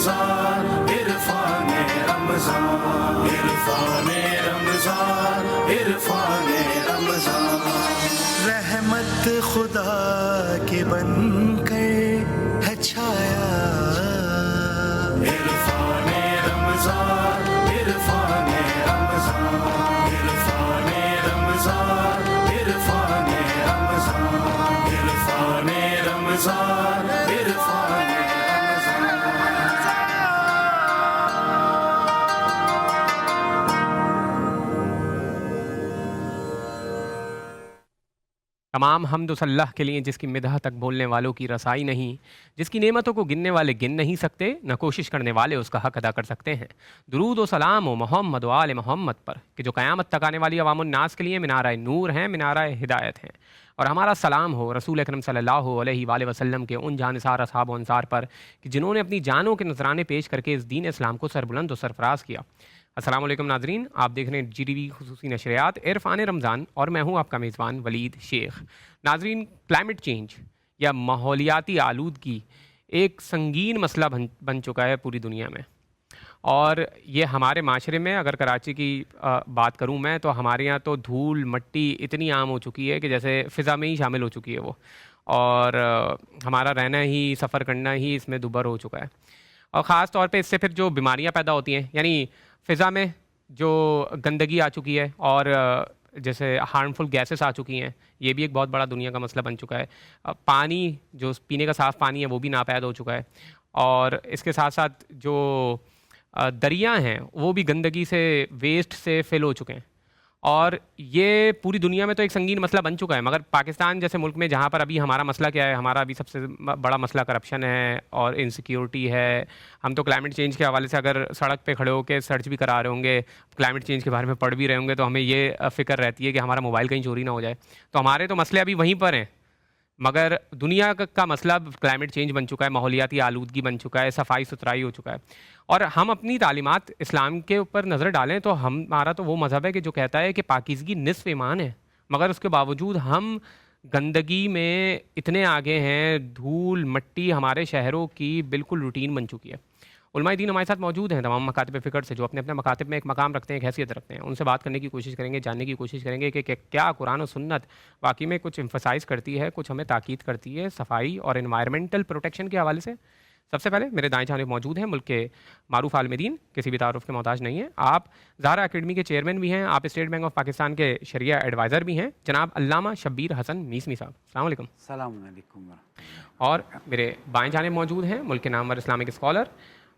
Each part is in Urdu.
رمضان عرفان رمضان عرفان رمضان عرفان رمضان رحمت خدا کے بن کر ہے چھایا عرفان رمضان عرفان رمضان عرفان رمضان عرفان رمضان عرفان رمضان عرفان تمام حمد و اللہ کے لیے جس کی مدح تک بولنے والوں کی رسائی نہیں، جس کی نعمتوں کو گننے والے گن نہیں سکتے، نہ کوشش کرنے والے اس کا حق ادا کر سکتے ہیں۔ درود و سلام و محمد و آل محمد پر کہ جو قیامت تک آنے والی عوام الناس کے لیے منارہ نور ہیں، منارہ ہدایت ہیں، اور ہمارا سلام ہو رسول اکرم صلی اللہ علیہ وآلہ وسلم کے ان جانثار اصحاب و انصار پر کہ جنہوں نے اپنی جانوں کے نذرانے پیش کر کے اس دین اسلام کو سربلند و سرفراز کیا۔ السلام علیکم ناظرین، آپ دیکھ رہے ہیں جی ٹی وی خصوصی نشریات عرفان رمضان، اور میں ہوں آپ کا میزبان ولید شیخ۔ ناظرین، کلائمیٹ چینج یا ماحولیاتی آلودگی ایک سنگین مسئلہ بن چکا ہے پوری دنیا میں، اور یہ ہمارے معاشرے میں اگر کراچی کی بات کروں میں تو ہمارے یہاں تو دھول مٹی اتنی عام ہو چکی ہے کہ جیسے فضا میں ہی شامل ہو چکی ہے وہ، اور ہمارا رہنا ہی، سفر کرنا ہی اس میں دوبھر ہو چکا ہے۔ اور خاص طور پہ اس سے پھر جو بیماریاں پیدا ہوتی ہیں، یعنی فضا میں جو گندگی آ چکی ہے اور جیسے ہارمفل گیسز آ چکی ہیں، یہ بھی ایک بہت بڑا دنیا کا مسئلہ بن چکا ہے۔ پانی جو پینے کا صاف پانی ہے وہ بھی ناپید ہو چکا ہے، اور اس کے ساتھ ساتھ جو دریا ہیں وہ بھی گندگی سے، ویسٹ سے فل ہو چکے ہیں، اور یہ پوری دنیا میں تو ایک سنگین مسئلہ بن چکا ہے۔ مگر پاکستان جیسے ملک میں جہاں پر ابھی ہمارا مسئلہ کیا ہے، ہمارا ابھی سب سے بڑا مسئلہ کرپشن ہے اور انسیکیورٹی ہے۔ ہم تو کلائمیٹ چینج کے حوالے سے اگر سڑک پہ کھڑے ہو کے سرچ بھی کرا رہے ہوں گے، کلائمیٹ چینج کے بارے میں پڑھ بھی رہے ہوں گے، تو ہمیں یہ فکر رہتی ہے کہ ہمارا موبائل کہیں چوری نہ ہو جائے۔ تو ہمارے تو مسئلے ابھی وہیں پر ہیں، مگر دنیا کا مسئلہ کلائمیٹ چینج بن چکا ہے، ماحولیاتی آلودگی بن چکا ہے، صفائی ستھرائی ہو چکا ہے۔ اور ہم اپنی تعلیمات اسلام کے اوپر نظر ڈالیں تو ہمارا تو وہ مذہب ہے کہ جو کہتا ہے کہ پاکیزگی نصف ایمان ہے، مگر اس کے باوجود ہم گندگی میں اتنے آگے ہیں، دھول مٹی ہمارے شہروں کی بالکل روٹین بن چکی ہے۔ علماء دین ہمارے ساتھ موجود ہیں تمام مکاتب فکر سے، جو اپنے اپنے مکاتب میں ایک مقام رکھتے ہیں، ایک حیثیت رکھتے ہیں۔ ان سے بات کرنے کی کوشش کریں گے، جاننے کی کوشش کریں گے کہ کیا قرآن و سنت واقعی میں کچھ امفسائز کرتی ہے، کچھ ہمیں تاکید کرتی ہے صفائی اور انوائرمنٹل پروٹیکشن کے حوالے سے۔ سب سے پہلے میرے دائیں جانب موجود ہیں ملک کے معروف عالم دین، کسی بھی تعارف کے محتاج نہیں ہیں، آپ زہرا اکیڈمی کے چیئرمین بھی ہیں، آپ اسٹیٹ بینک آف پاکستان کے شریعہ ایڈوائزر بھی ہیں، جناب علامہ شبیر حسن میسمی صاحب۔ السلام علیکم۔ السلام علیکم۔ اور میرے بائیں جانب موجود ہیں ملک کے نامور اسلامک اسکالر،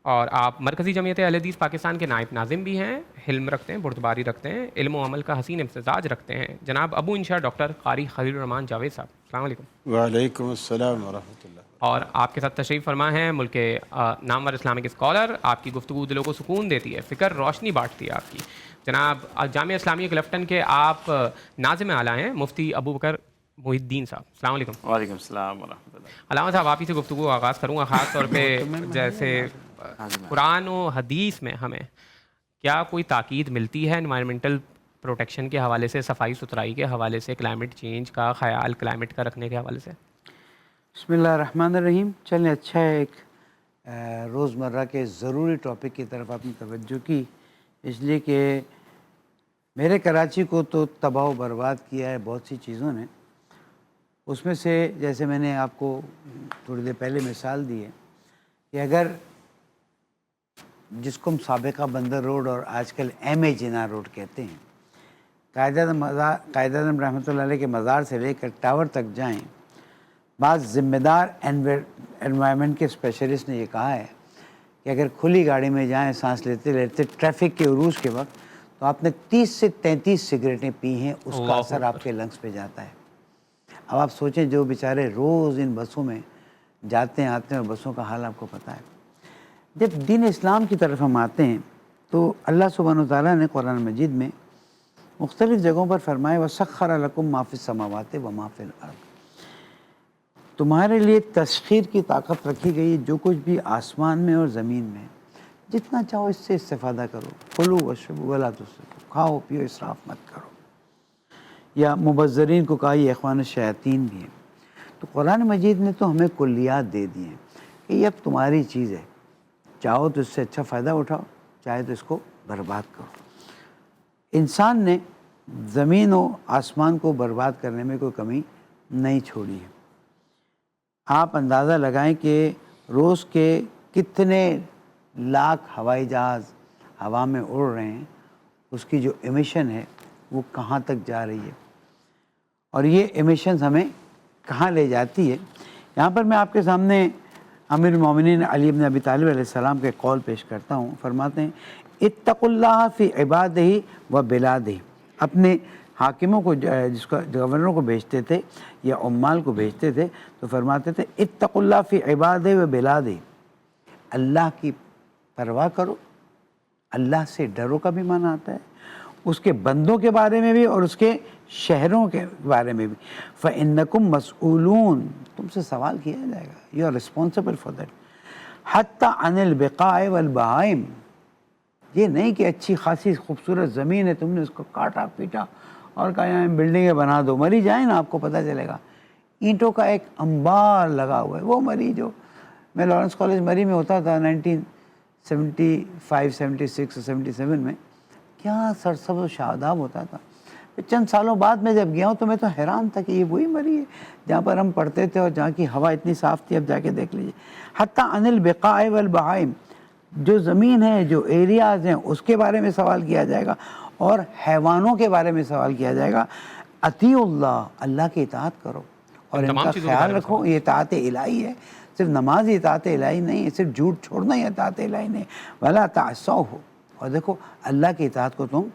اور آپ مرکزی جمعیت اہل حدیث پاکستان کے نائب ناظم بھی ہیں، حلم رکھتے ہیں، بردباری رکھتے ہیں، علم و عمل کا حسین امتزاج رکھتے ہیں، جناب ابو انشاء ڈاکٹر قاری خلیل الرحمان جاوید صاحب۔ السلام علیکم۔ وعلیکم السلام ورحمۃ اللہ۔ اور آپ کے ساتھ تشریف فرما ہیں ملک کے نامور اسلامک اسکالر، آپ کی گفتگو دلوں کو سکون دیتی ہے، فکر روشنی بانٹتی ہے آپ کی، جناب جامعہ اسلامیہ کلفٹن کے آپ ناظم اعلیٰ ہیں، مفتی ابو بکر محی الدین صاحب۔ السلام علیکم۔ وعلیکم السلام ورحمۃ اللہ۔ علامہ صاحب، آپ ہی سے گفتگو کا آغاز کروں گا، خاص طور پہ جیسے قرآن و حدیث میں ہمیں کیا کوئی تاکید ملتی ہے انوائرمنٹل پروٹیکشن کے حوالے سے، صفائی ستھرائی کے حوالے سے، کلائمیٹ چینج کا خیال، کلائمیٹ کا رکھنے کے حوالے سے؟ بسم اللہ الرحمن الرحیم۔ چلیں، اچھا ہے، ایک روزمرہ کے ضروری ٹاپک کی طرف آپ نے توجہ کی، اس لیے کہ میرے کراچی کو تو تباہ و برباد کیا ہے بہت سی چیزوں نے۔ اس میں سے جیسے میں نے آپ کو تھوڑی دیر پہلے مثال دی ہے کہ اگر جس کو ہم سابقہ بندر روڈ اور آج کل ایم اے جناح روڈ کہتے ہیں، قائد اعظم رحمۃ اللہ علیہ کے مزار سے لے کر ٹاور تک جائیں، بعض ذمہ دار انوائرمنٹ کے اسپیشلسٹ نے یہ کہا ہے کہ اگر کھلی گاڑی میں جائیں سانس لیتے لیتے ٹریفک کے عروج کے وقت، تو آپ نے 30 سے 33 سگریٹیں پی ہیں، اس کا اثر آپ کے لنگس پہ جاتا ہے۔ اب آپ سوچیں جو بیچارے روز ان بسوں میں جاتے ہیں آتے ہیں، اور بسوں کا حال آپ کو پتہ ہے۔ جب دین اسلام کی طرف ہم آتے ہیں تو اللہ سبحانہ وتعالیٰ نے قرآن مجید میں مختلف جگہوں پر فرمایا وَسَخَّرَ لَكُم مَا فِي السَّمَاوَاتِ وَمَا فِي الْأَرْضِ، تمہارے لیے تسخیر کی طاقت رکھی گئی، جو کچھ بھی آسمان میں اور زمین میں، جتنا چاہو اس سے استفادہ کرو، کلوا واشربوا ولا تسرفوا، کھاؤ پیو اسراف مت کرو۔ یا مبذرین کو کہا یہ اخوان الشیاطین بھی ہیں۔ تو قرآن مجید نے تو ہمیں کلیات دے دی ہیں کہ یہ اب تمہاری چیز ہے، چاہو تو اس سے اچھا فائدہ اٹھاؤ، چاہے تو اس کو برباد کرو۔ انسان نے زمین و آسمان کو برباد کرنے میں کوئی کمی نہیں چھوڑی ہے۔ آپ اندازہ لگائیں کہ روز کے کتنے لاکھ ہوائی جہاز ہوا میں اڑ رہے ہیں، اس کی جو ایمیشن ہے وہ کہاں تک جا رہی ہے، اور یہ ایمیشنز ہمیں کہاں لے جاتی ہے۔ یہاں پر میں آپ کے سامنے امیر المومنین علی بن ابی طالب علیہ السلام کے قول پیش کرتا ہوں۔ فرماتے ہیں اتقوا اللہ فی عبادہ و بلادہ، اپنے حاکموں کو جس کو گورنروں کو بھیجتے تھے یا عمال کو بھیجتے تھے تو فرماتے تھے اتقوا اللہ فی عبادہ و بلادہ، اللہ کی پرواہ کرو، اللہ سے ڈرو کا بھی معنی آتا ہے، اس کے بندوں کے بارے میں بھی اور اس کے شہروں کے بارے میں بھی۔ فَإِنَّكُمْ مَسْئُولُونَ، تم سے سوال کیا جائے گا، you are responsible for that. حَتَّى عَنِ الْبِقَاعِ وَالْبَهَائِمِ، یہ نہیں کہ اچھی خاصی خوبصورت زمین ہے، تم نے اس کو کاٹا پیٹا اور کہا یہاں بلڈنگیں بنا دو، مری جائیں نا آپ کو پتہ چلے گا۔ اینٹوں کا ایک انبار لگا ہوا ہے، وہ مری جو میں لارنس کالج مری میں ہوتا تھا 1975 76 77 میں، کیا سرسبز و شاداب ہوتا تھا۔ پھر چند سالوں بعد میں جب گیا ہوں تو میں تو حیران تھا کہ یہ وہی مری ہے جہاں پر ہم پڑھتے تھے اور جہاں کی ہوا اتنی صاف تھی، اب جا کے دیکھ لیجیے۔ حتیٰ عن البقاع والبہائم، جو زمین ہے، جو ایریاز ہیں، اس کے بارے میں سوال کیا جائے گا اور حیوانوں کے بارے میں سوال کیا جائے گا۔ اطیعوا اللہ، اللہ کی اطاعت کرو اور ان کا خیال رکھو، یہ اطاعت الہی ہے، صرف نماز ہی اطاعت الہی نہیں ہے، صرف جھوٹ چھوڑنا ہی اطاعت الہی نہیں، ولا تعصوہ، اور دیکھو اللہ کی اطاعت کو تم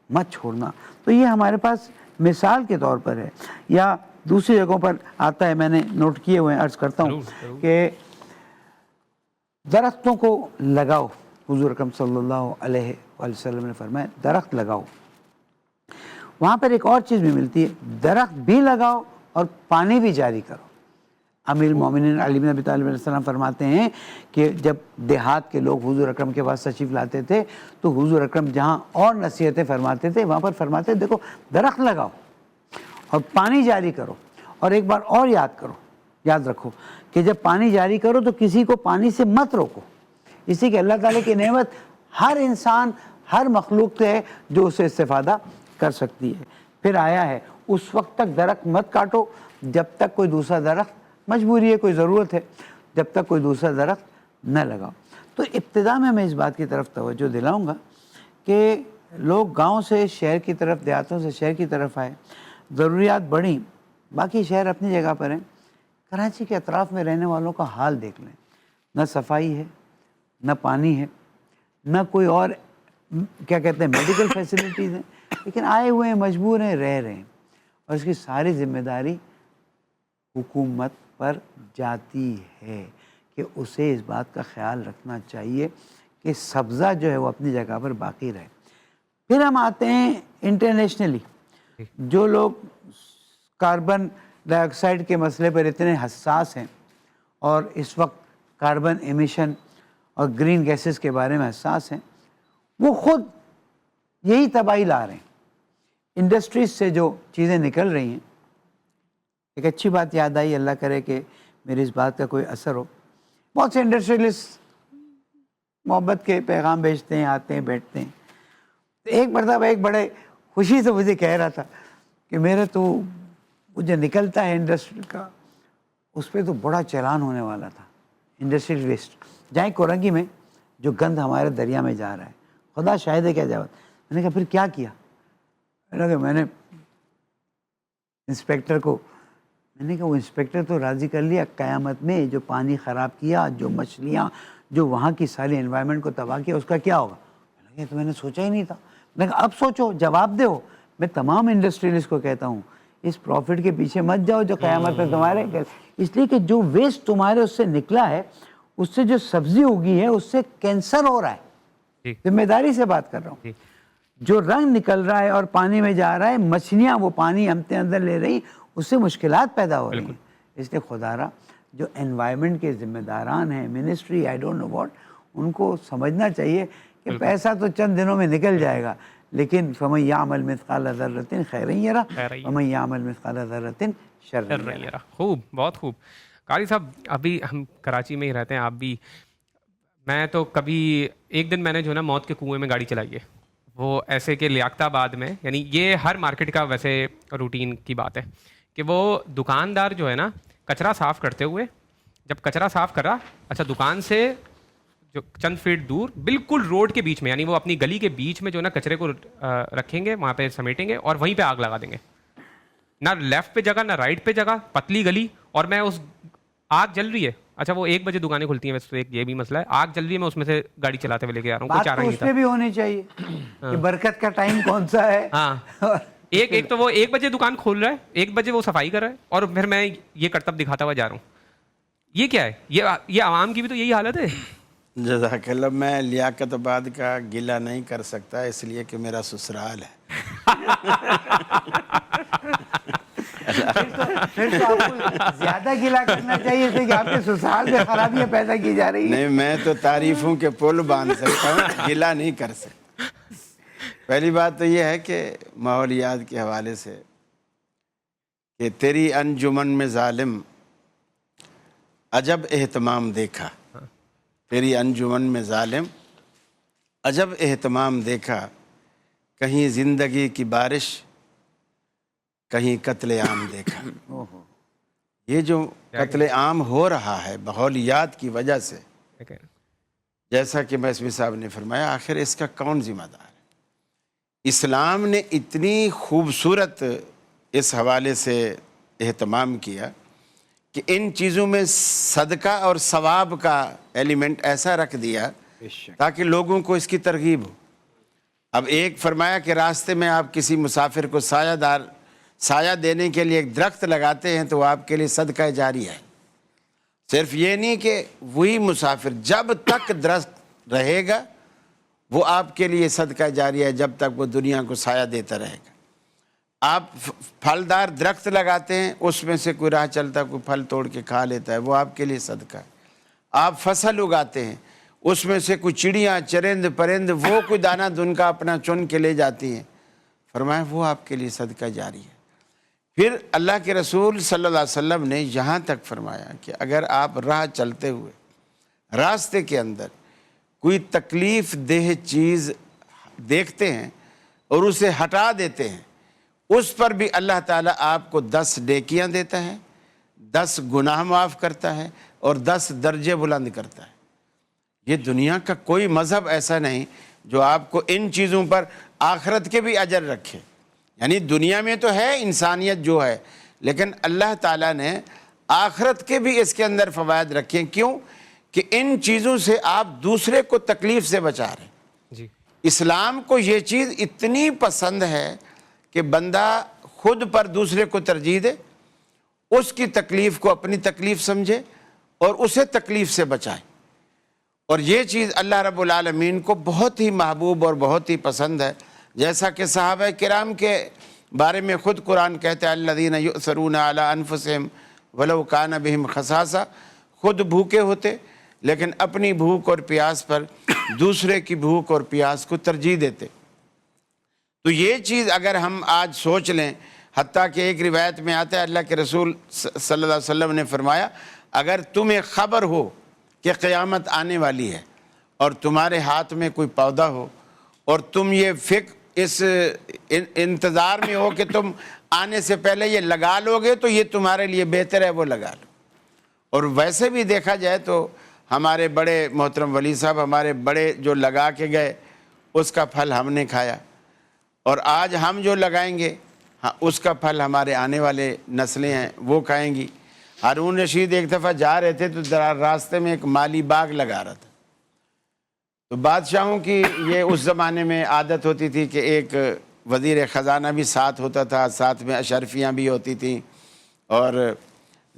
مت چھوڑنا۔ تو یہ ہمارے پاس مثال کے طور پر ہے، یا دوسری جگہوں پر آتا ہے، میں نے نوٹ کیے ہوئے ہیں، عرض کرتا ہوں کہ درختوں کو لگاؤ، حضور اکرم صلی اللہ علیہ وآلہ وسلم نے فرمایا درخت لگاؤ۔ وہاں پر ایک اور چیز بھی ملتی ہے، درخت بھی لگاؤ اور پانی بھی جاری کرو۔ امیر المومنین علی بن ابی طالب علیہ السلام فرماتے ہیں کہ جب دیہات کے لوگ حضور اکرم کے پاس تشریف لاتے تھے تو حضور اکرم جہاں اور نصیحتیں فرماتے تھے وہاں پر فرماتے دیکھو درخت لگاؤ اور پانی جاری کرو، اور ایک بار اور یاد رکھو کہ جب پانی جاری کرو تو کسی کو پانی سے مت روکو، اسی کہ اللہ تعالیٰ کی نعمت ہر انسان، ہر مخلوق سے ہے جو اسے استفادہ کر سکتی ہے۔ پھر آیا ہے اس وقت تک درخت مت کاٹو جب تک کوئی دوسرا درخت، مجبوری ہے، کوئی ضرورت ہے، جب تک کوئی دوسرا درخت نہ لگاؤ۔ تو ابتدا میں اس بات کی طرف توجہ دلاؤں گا کہ لوگ گاؤں سے شہر کی طرف، دیہاتوں سے شہر کی طرف آئے، ضروریات بڑھیں، باقی شہر اپنی جگہ پر ہیں، کراچی کے اطراف میں رہنے والوں کا حال دیکھ لیں، نہ صفائی ہے، نہ پانی ہے، نہ کوئی اور کیا کہتے ہیں میڈیکل فیسلٹیز ہیں، لیکن آئے ہوئے ہیں، مجبور ہیں، رہ رہے ہیں، اور اس کی ساری ذمہ داری حکومت پر جاتی ہے کہ اسے اس بات کا خیال رکھنا چاہیے کہ سبزہ جو ہے وہ اپنی جگہ پر باقی رہے۔ پھر ہم آتے ہیں انٹرنیشنلی، جو لوگ کاربن ڈائی آکسائڈ کے مسئلے پر اتنے حساس ہیں اور اس وقت کاربن ایمیشن اور گرین گیسز کے بارے میں حساس ہیں، وہ خود یہی تباہی لا رہے ہیں۔ انڈسٹریز سے جو چیزیں نکل رہی ہیں، ایک اچھی بات یاد آئی، اللہ کرے کہ میری اس بات کا کوئی اثر ہو، بہت سے انڈسٹریلسٹ محبت کے پیغام بھیجتے ہیں، آتے ہیں، بیٹھتے ہیں۔ ایک مرتبہ ایک بڑے خوشی سے مجھے کہہ رہا تھا کہ میرے تو جو نکلتا ہے انڈسٹری کا، اس پہ تو بڑا چلان ہونے والا تھا، انڈسٹریل ویسٹ، جائیں کورنگی میں جو گند ہمارے دریا میں جا رہا ہے، خدا شاہد ہے کیا جاوت۔ میں نے کہا پھر کیا کیا؟ میں نے انسپیکٹر کو، میں نے کہا وہ انسپیکٹر تو راضی کر لیا، قیامت میں جو پانی خراب کیا، جو مچھلیاں، جو وہاں کی ساری انوائرمنٹ کو تباہ کیا، اس کا کیا ہوگا؟ میں نے کہا تو میں نے سوچا ہی نہیں تھا۔ میں نے کہا اب سوچو، جواب دو۔ میں تمام انڈسٹریلسٹ کو کہتا ہوں اس پروفٹ کے پیچھے مت جاؤ جو قیامت میں تمہارے، اس لیے کہ جو ویسٹ تمہارے اس سے نکلا ہے، اس سے جو سبزی اگی ہے، اس سے کینسر ہو رہا ہے۔ ذمہ داری سے بات کر رہا ہوں۔ جو رنگ نکل رہا ہے اور پانی میں جا رہا ہے، مچھلیاں وہ پانی ہمتے اندر لے رہی، اس سے مشکلات پیدا ہو رہی ہیں۔ اس لیے خدا را جو انوائرمنٹ کے ذمہ داران ہیں، ministry, I don't know what, ان کو سمجھنا چاہیے کہ پیسہ تو چند دنوں میں نکل جائے گا، لیکن فَمَن يَعْمَلْ مِثْقَالَ ذَرَّةٍ خَيْرًا يَرَهُ وَمَن يَعْمَلْ مِثْقَالَ ذَرَّةٍ شَرًّا يَرَهُ۔ خوب، بہت خوب۔ قاری صاحب ابھی ہم کراچی میں ہی رہتے ہیں، آپ بھی میں تو کبھی ایک دن میں نے جو ہے نا موت کے کنویں میں گاڑی چلائی ہے، وہ ایسے کہ لیاقت آباد میں، یعنی یہ ہر مارکیٹ کا ویسے روٹین کی بات ہے کہ وہ دکاندار جو ہے نا کچرا صاف کرتے ہوئے جب کچرا صاف کرا، اچھا دکان سے جو چند فیٹ دور بالکل روڈ کے بیچ میں، یعنی وہ اپنی گلی کے بیچ میں جو ہے نا کچرے کو رکھیں گے، وہاں پہ سمیٹیں گے اور وہیں پہ آگ لگا دیں گے. نہ لیفٹ پہ جگہ نہ رائٹ پہ جگہ، پتلی گلی، اور میں اس آگ جل رہی ہے. اچھا وہ 1 بجے دکانیں کھلتی ہیں، ویسے تو ایک یہ بھی مسئلہ ہے، آگ جل رہی ہے، میں اس میں سے گاڑی چلاتے ہوئے لے کے آ رہا ہوں، کوئی بات چارہ تو نہیں اس تھا. میں بھی ہونی چاہیے کہ برکت کا ٹائم کون سا ہے. ہاں ایک تو وہ 1 بجے دکان کھول رہا ہے، 1 بجے وہ صفائی کر رہا ہے، اور پھر میں یہ کرتب دکھاتا ہوا جا رہا ہوں. یہ کیا ہے؟ یہ عوام کی بھی تو یہی حالت ہے. جزاک اللہ. میں لیاقت آباد کا گلہ نہیں کر سکتا اس لیے کہ میرا سسرال ہے. پھر تو آپ کو زیادہ گلا کرنا چاہیے تھے کہ آپ کے سسرال میں خرابیاں پیدا کی جا رہی ہیں. نہیں، میں تو تعریفوں کے پل باندھ سکتا ہوں، گلہ نہیں کر سکتا. پہلی بات تو یہ ہے کہ ماحولیات کے حوالے سے کہ تیری انجمن میں ظالم عجب اہتمام دیکھا، تیری انجمن میں ظالم عجب اہتمام دیکھا، کہیں زندگی کی بارش کہیں قتل عام دیکھا. یہ جو قتل عام ہو رہا ہے ماحولیات کی وجہ سے، جیسا کہ میسمی صاحب نے فرمایا، آخر اس کا کون ذمہ دار ہے؟ اسلام نے اتنی خوبصورت اس حوالے سے اہتمام کیا کہ ان چیزوں میں صدقہ اور ثواب کا ایلیمنٹ ایسا رکھ دیا تاکہ لوگوں کو اس کی ترغیب ہو. اب ایک فرمایا کہ راستے میں آپ کسی مسافر کو سایہ دینے کے لیے ایک درخت لگاتے ہیں تو وہ آپ کے لیے صدقہ جاریہ ہے. صرف یہ نہیں کہ وہی مسافر جب تک درخت رہے گا وہ آپ کے لیے صدقہ جاریہ ہے، جب تک وہ دنیا کو سایہ دیتا رہے گا. آپ پھلدار درخت لگاتے ہیں، اس میں سے کوئی راہ چلتا کوئی پھل توڑ کے کھا لیتا ہے، وہ آپ کے لیے صدقہ ہے. آپ فصل اگاتے ہیں، اس میں سے کوئی چڑیاں چرند پرند وہ کوئی دانہ دن کا اپنا چن کے لے جاتی ہیں، فرمایا وہ آپ کے لیے صدقہ جاری ہے. پھر اللہ کے رسول صلی اللہ علیہ وسلم نے یہاں تک فرمایا کہ اگر آپ راہ چلتے ہوئے راستے کے اندر کوئی تکلیف دہ چیز دیکھتے ہیں اور اسے ہٹا دیتے ہیں، اس پر بھی اللہ تعالیٰ آپ کو 10 نیکیاں دیتا ہے، 10 گناہ معاف کرتا ہے اور 10 درجے بلند کرتا ہے. یہ دنیا کا کوئی مذہب ایسا نہیں جو آپ کو ان چیزوں پر آخرت کے بھی اجر رکھے. یعنی دنیا میں تو ہے انسانیت جو ہے، لیکن اللہ تعالیٰ نے آخرت کے بھی اس کے اندر فوائد رکھے. کیوں؟ کہ ان چیزوں سے آپ دوسرے کو تکلیف سے بچا رہے ہیں. جی اسلام کو یہ چیز اتنی پسند ہے کہ بندہ خود پر دوسرے کو ترجیح دے، اس کی تکلیف کو اپنی تکلیف سمجھے اور اسے تکلیف سے بچائے. اور یہ چیز اللہ رب العالمین کو بہت ہی محبوب اور بہت ہی پسند ہے. جیسا کہ صحابہ کرام کے بارے میں خود قرآن کہتے ہیں الذین یؤثرون علی انفسہم ولو کان بہم خصاصہ، خود بھوکے ہوتے لیکن اپنی بھوک اور پیاس پر دوسرے کی بھوک اور پیاس کو ترجیح دیتے. تو یہ چیز اگر ہم آج سوچ لیں، حتیٰ کہ ایک روایت میں آتا ہے اللہ کے رسول صلی اللہ علیہ وسلم نے فرمایا اگر تمہیں خبر ہو کہ قیامت آنے والی ہے اور تمہارے ہاتھ میں کوئی پودا ہو اور تم یہ اس انتظار میں ہو کہ تم آنے سے پہلے یہ لگا لو گے تو یہ تمہارے لیے بہتر ہے، وہ لگا لو. اور ویسے بھی دیکھا جائے تو ہمارے بڑے محترم ولی صاحب، ہمارے بڑے جو لگا کے گئے اس کا پھل ہم نے کھایا، اور آج ہم جو لگائیں گے اس کا پھل ہمارے آنے والے نسلیں ہیں وہ کھائیں گی. ہارون رشید ایک دفعہ جا رہے تھے تو راستے میں ایک مالی باغ لگا رہا تھا. تو بادشاہوں کی یہ اس زمانے میں عادت ہوتی تھی کہ ایک وزیر خزانہ بھی ساتھ ہوتا تھا، ساتھ میں اشرفیاں بھی ہوتی تھیں. اور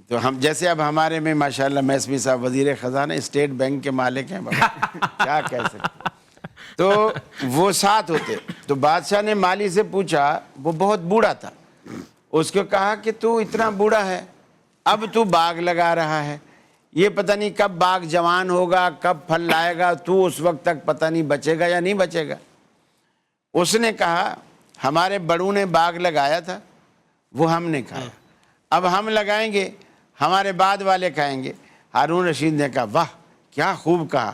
تو ہم جیسے اب ہمارے میں ماشاءاللہ میسمی صاحب وزیر خزانہ اسٹیٹ بینک کے مالک ہیں، بابا کیا کہہ سکتے. تو وہ ساتھ ہوتے. تو بادشاہ نے مالی سے پوچھا، وہ بہت بوڑھا تھا، اس کو کہا کہ تو اتنا بوڑھا ہے، اب تو باغ لگا رہا ہے، یہ پتہ نہیں کب باغ جوان ہوگا، کب پھل لائے گا، تو اس وقت تک پتہ نہیں بچے گا یا نہیں بچے گا. اس نے کہا ہمارے بڑوں نے باغ لگایا تھا، وہ ہم نے کھایا، اب ہم لگائیں گے، ہمارے بعد والے کھائیں گے. ہارون رشید نے کہا واہ کیا خوب کہا.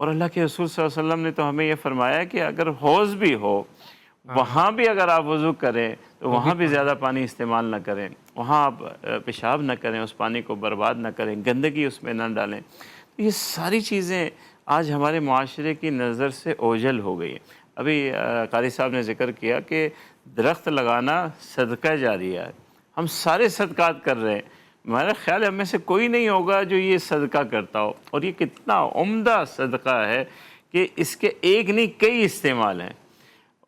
اور اللہ کے رسول صلی اللہ علیہ وسلم نے تو ہمیں یہ فرمایا کہ اگر حوض بھی ہو وہاں بھی اگر آپ وضو کریں تو وہاں بھی زیادہ پانی استعمال نہ کریں، وہاں آپ پیشاب نہ کریں، اس پانی کو برباد نہ کریں، گندگی اس میں نہ ڈالیں۔ تو یہ ساری چیزیں آج ہمارے معاشرے کی نظر سے اوجھل ہو گئی ہیں۔ ابھی قاری صاحب نے ذکر کیا کہ درخت لگانا صدقہ جاریہ ہے، ہم سارے صدقات کر رہے ہیں، میرا خیال ہے ہم میں سے کوئی نہیں ہوگا جو یہ صدقہ کرتا ہو، اور یہ کتنا عمدہ صدقہ ہے کہ اس کے ایک نہیں کئی استعمال ہیں۔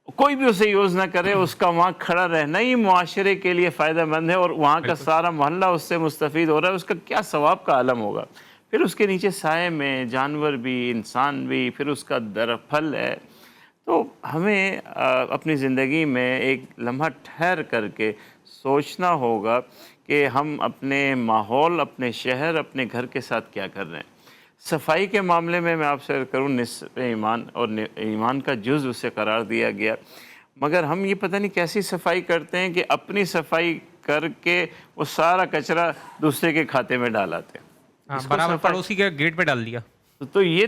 کوئی بھی اسے یوز نہ کرے، اس کا وہاں کھڑا رہنا ہی معاشرے کے لیے فائدہ مند ہے، اور وہاں کا سارا محلہ اس سے مستفید ہو رہا ہے، اس کا کیا ثواب کا عالم ہوگا۔ پھر اس کے نیچے سائے میں جانور بھی، انسان بھی، پھر اس کا پھل ہے۔ تو ہمیں اپنی زندگی میں ایک لمحہ ٹھہر کر کے سوچنا ہوگا کہ ہم اپنے ماحول، اپنے شہر، اپنے گھر کے ساتھ کیا کر رہے ہیں۔ صفائی کے معاملے میں آپ سے کروں، نصف ایمان اور ایمان کا جز اسے قرار دیا گیا، مگر ہم یہ پتہ نہیں کیسی صفائی کرتے ہیں کہ اپنی صفائی کر کے وہ سارا کچرا دوسرے کے کھاتے میں ڈالاتے ہیں۔ برابر پڑوسی کے گیٹ پہ ڈال دیا۔ تو یہ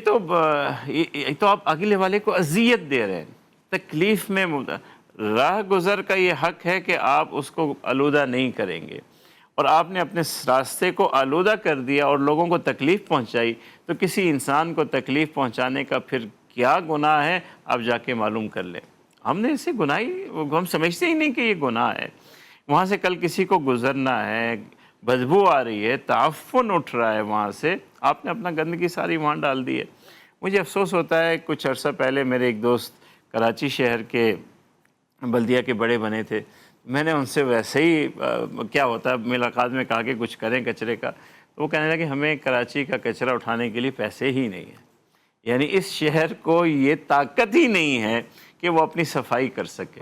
تو آپ اگلے والے کو اذیت دے رہے ہیں، تکلیف میں راہ گزر کا یہ حق ہے کہ آپ اس کو آلودہ نہیں کریں گے، اور آپ نے اپنے راستے کو آلودہ کر دیا اور لوگوں کو تکلیف پہنچائی، تو کسی انسان کو تکلیف پہنچانے کا پھر کیا گناہ ہے آپ جا کے معلوم کر لیں۔ ہم نے اسے ہم سمجھتے ہی نہیں کہ یہ گناہ ہے۔ وہاں سے کل کسی کو گزرنا ہے، بدبو آ رہی ہے، تعفن اٹھ رہا ہے وہاں سے، آپ نے اپنا گندگی ساری وہاں ڈال دی ہے۔ مجھے افسوس ہوتا ہے، کچھ عرصہ پہلے میرے ایک دوست کراچی شہر کے بلدیہ کے بڑے بنے تھے، میں نے ان سے ویسے ہی کیا ہوتا ہے ملاقات میں کہا کہ کچھ کریں کچرے کا، تو وہ کہنے لگے کہ ہمیں کراچی کا کچرا اٹھانے کے لیے پیسے ہی نہیں ہیں، یعنی اس شہر کو یہ طاقت ہی نہیں ہے کہ وہ اپنی صفائی کر سکے۔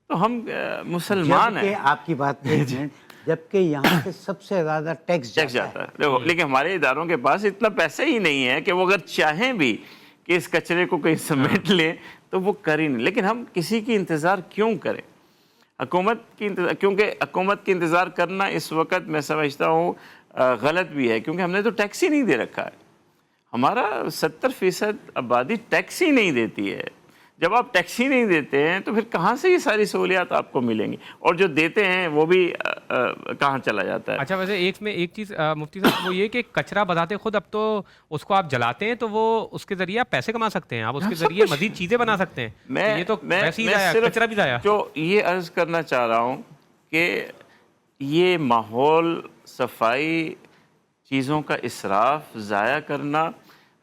تو ہم مسلمان ہیں۔ آپ کی بات جبکہ یہاں سے سب سے زیادہ ٹیکس جاتا ہے، لیکن ہمارے اداروں کے پاس اتنا پیسے ہی نہیں ہے کہ وہ اگر چاہیں بھی کہ اس کچرے کو کہیں سمیٹ لیں تو وہ کر ہی نہیں۔ لیکن ہم کسی کی انتظار کیوں کریں؟ کیونکہ حکومت کی انتظار کرنا اس وقت میں سمجھتا ہوں غلط بھی ہے، کیونکہ ہم نے تو ٹیکس ہی نہیں دے رکھا ہے۔ ہمارا 70% آبادی ٹیکس ہی نہیں دیتی ہے۔ جب آپ ٹیکس ہی نہیں دیتے ہیں تو پھر کہاں سے یہ ساری سہولیات آپ کو ملیں گی، اور جو دیتے ہیں وہ بھی کہاں چلا جاتا ہے۔ اچھا، ویسے ایک چیز مفتی صاحب، وہ یہ کہ کچرا بذات خود اب تو اس کو آپ جلاتے ہیں تو وہ اس کے ذریعے آپ پیسے کما سکتے ہیں، آپ اس کے ذریعے مزید چیزیں بنا سکتے ہیں۔ یہ تو ویسے ہی ضائع، کچرا بھی ضائع۔ جو یہ عرض کرنا چاہ رہا ہوں کہ یہ ماحول، صفائی، چیزوں کا اسراف، ضائع کرنا،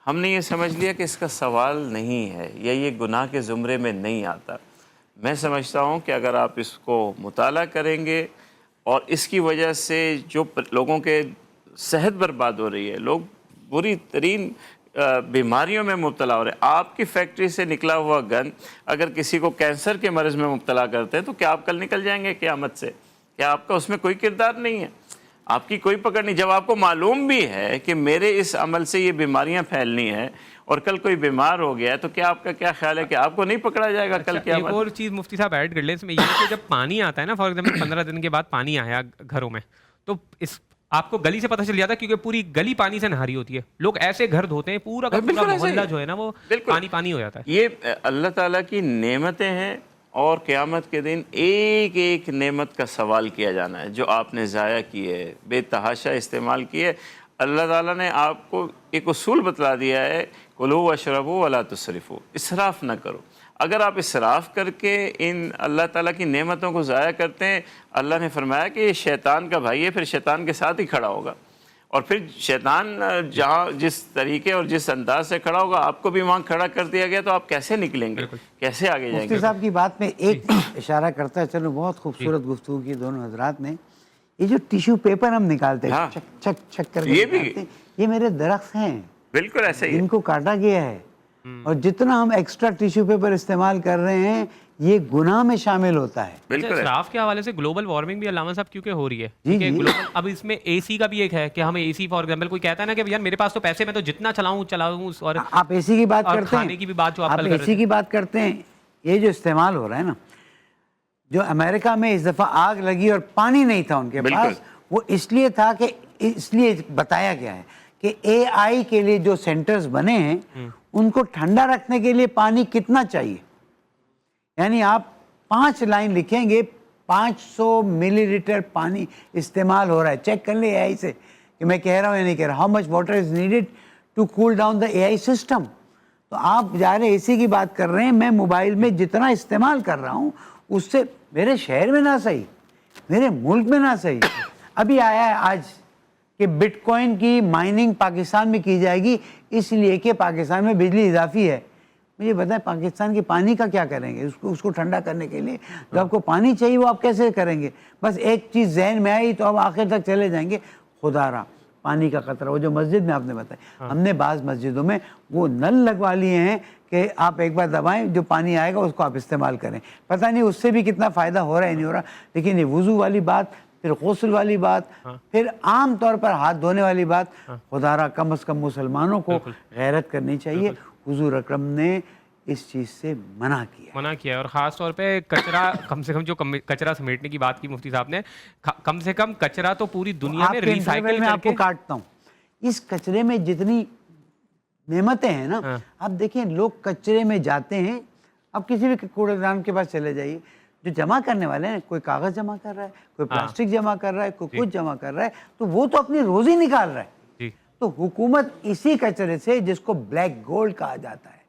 ہم نے یہ سمجھ لیا کہ اس کا سوال نہیں ہے یا یہ گناہ کے زمرے میں نہیں آتا۔ میں سمجھتا ہوں کہ اگر آپ اس کو مطالعہ کریں گے اور اس کی وجہ سے جو لوگوں کے صحت برباد ہو رہی ہے، لوگ بری ترین بیماریوں میں مبتلا ہو رہے ہیں۔ آپ کی فیکٹری سے نکلا ہوا گند اگر کسی کو کینسر کے مرض میں مبتلا کرتے ہیں تو کیا آپ کل نکل جائیں گے قیامت سے؟ کیا آپ کا اس میں کوئی کردار نہیں ہے؟ آپ کی کوئی پکڑ نہیں۔ جب آپ کو معلوم بھی ہے کہ میرے اس عمل سے یہ بیماریاں پھیلنی ہیں اور کل کوئی بیمار ہو گیا ہے، تو کیا آپ کا کیا خیال ہے کہ آپ کو نہیں پکڑا جائے گا کل قیامت؟ ایک اور چیز مفتی صاحب ایڈ کر لیں اس میں، یہ کہ جب پانی آتا ہے نا، فار ایگزامپل 15 دن کے بعد پانی آیا گھروں میں، تو اس آپ کو گلی سے پتہ چل جاتا ہے کیونکہ پوری گلی پانی سے نہاری ہوتی ہے، لوگ ایسے گھر دھوتے ہیں، پورا کا پورا محلہ جو ہے نا وہ پانی ہو جاتا ہے۔ یہ اللہ تعالیٰ کی نعمتیں ہیں، اور قیامت کے دن ایک ایک نعمت کا سوال کیا جانا ہے جو آپ نے ضائع کی ہے، بے تحاشا استعمال کی ہے۔ اللہ تعالیٰ نے آپ کو ایک اصول بتلا دیا ہے، کلوا واشربوا ولا تسرفوا، اسراف نہ کرو۔ اگر آپ اسراف کر کے ان اللہ تعالیٰ کی نعمتوں کو ضائع کرتے ہیں، اللہ نے فرمایا کہ یہ شیطان کا بھائی ہے، پھر شیطان کے ساتھ ہی کھڑا ہوگا، اور پھر شیطان جہاں جس طریقے اور جس انداز سے کھڑا ہوگا آپ کو بھی وہاں کھڑا کر دیا گیا، تو آپ کیسے نکلیں گے، کیسے آگے جائیں گے؟ مفتی صاحب کی بات میں ایک اشارہ کرتا ہے، چلو بہت خوبصورت گفتگو کی دونوں حضرات نے۔ یہ جو ٹیشو پیپر ہم نکالتے ہیں چک چک چک کر کے نکالتے ہیں، یہ میرے درخت ہیں، بالکل ایسے ہی ان کو کاٹا گیا ہے، اور جتنا ہم ایکسٹرا ٹیشو پیپر استعمال کر رہے ہیں یہ گناہ میں شامل ہوتا ہے۔ بالکل اسراف کے حوالے سے گلوبل وارمنگ بھی علامہ صاحب کیونکہ ہو رہی ہے، اب اس میں اے سی کا بھی ایک ہے کہ ہمیں اے سی، فار ایگزامپل کوئی کہتا ہے نا کہ یار میرے پاس تو پیسے، میں تو جتنا چلاؤں، اور آپ اے سی کی بات کرتے ہیں، کھانے کی بھی بات جو آپ اے سی کی بات کرتے ہیں، یہ جو استعمال ہو رہا ہے نا، جو امریکہ میں اس دفعہ آگ لگی اور پانی نہیں تھا ان کے پاس، وہ اس لیے تھا کہ اس لیے بتایا گیا ہے کہ AI کے لیے جو سینٹرز بنے ہیں ان کو ٹھنڈا رکھنے کے لیے پانی کتنا چاہیے. یعنی آپ 5 لائن لکھیں گے 500 ملی لیٹر پانی استعمال ہو رہا ہے. چیک کر لیں AI سے کہ میں کہہ رہا ہوں یا نہیں کہہ رہا. How much water is needed to cool down the AI system. تو آپ جا رہے AC کی بات کر رہے ہیں, میں موبائل میں جتنا استعمال کر رہا ہوں اس سے میرے شہر میں نہ صحیح, میرے ملک میں نہ صحیح. ابھی آیا ہے آج کہ بٹ کوائن کی مائننگ پاکستان میں کی جائے گی اس لیے کہ پاکستان میں بجلی اضافی ہے. مجھے بتائیں پاکستان کے پانی کا کیا کریں گے اس کو ٹھنڈا کرنے کے لیے؟ جو آپ کو پانی چاہیے وہ آپ کیسے کریں گے؟ بس ایک چیز ذہن میں آئی تو اب آخر تک چلے جائیں گے. خدا را پانی کا قطرہ, وہ جو مسجد میں آپ نے بتایا, ہم نے بعض مسجدوں میں وہ نل لگوا لیے ہیں کہ آپ ایک بار دبائیں, جو پانی آئے گا اس کو آپ استعمال کریں. پتہ نہیں اس سے بھی کتنا فائدہ ہو رہا ہے نہیں ہو رہا. لیکن یہ وضو والی بات, پھر غسل والی بات, پھر عام طور پر ہاتھ دھونے والی بات, خدا را کم از کم مسلمانوں کو غیرت کرنی چاہیے. حضور اکرم نے اس چیز سے منع کیا, اور خاص طور پہ کچرا, کم سے کم جو کچرا سمیٹنے کی بات کی مفتی صاحب نے, کم سے کم کچرا تو پوری دنیا میں ریسائیکل میں آپ کو کاٹتا ہوں. اس کچرے میں جتنی نعمتیں ہیں نا, آپ دیکھیں لوگ کچرے میں جاتے ہیں. اب کسی بھی کوڑے دان کے پاس چلے جائیے, جو جمع کرنے والے ہیں, کوئی کاغذ جمع کر رہا ہے, کوئی پلاسٹک جمع کر رہا ہے, کوئی کچھ جمع کر رہا ہے, تو وہ تو اپنی روزی نکال رہا ہے. تو حکومت اسی کچرے سے, جس کو بلیک گولڈ کہا جاتا ہے,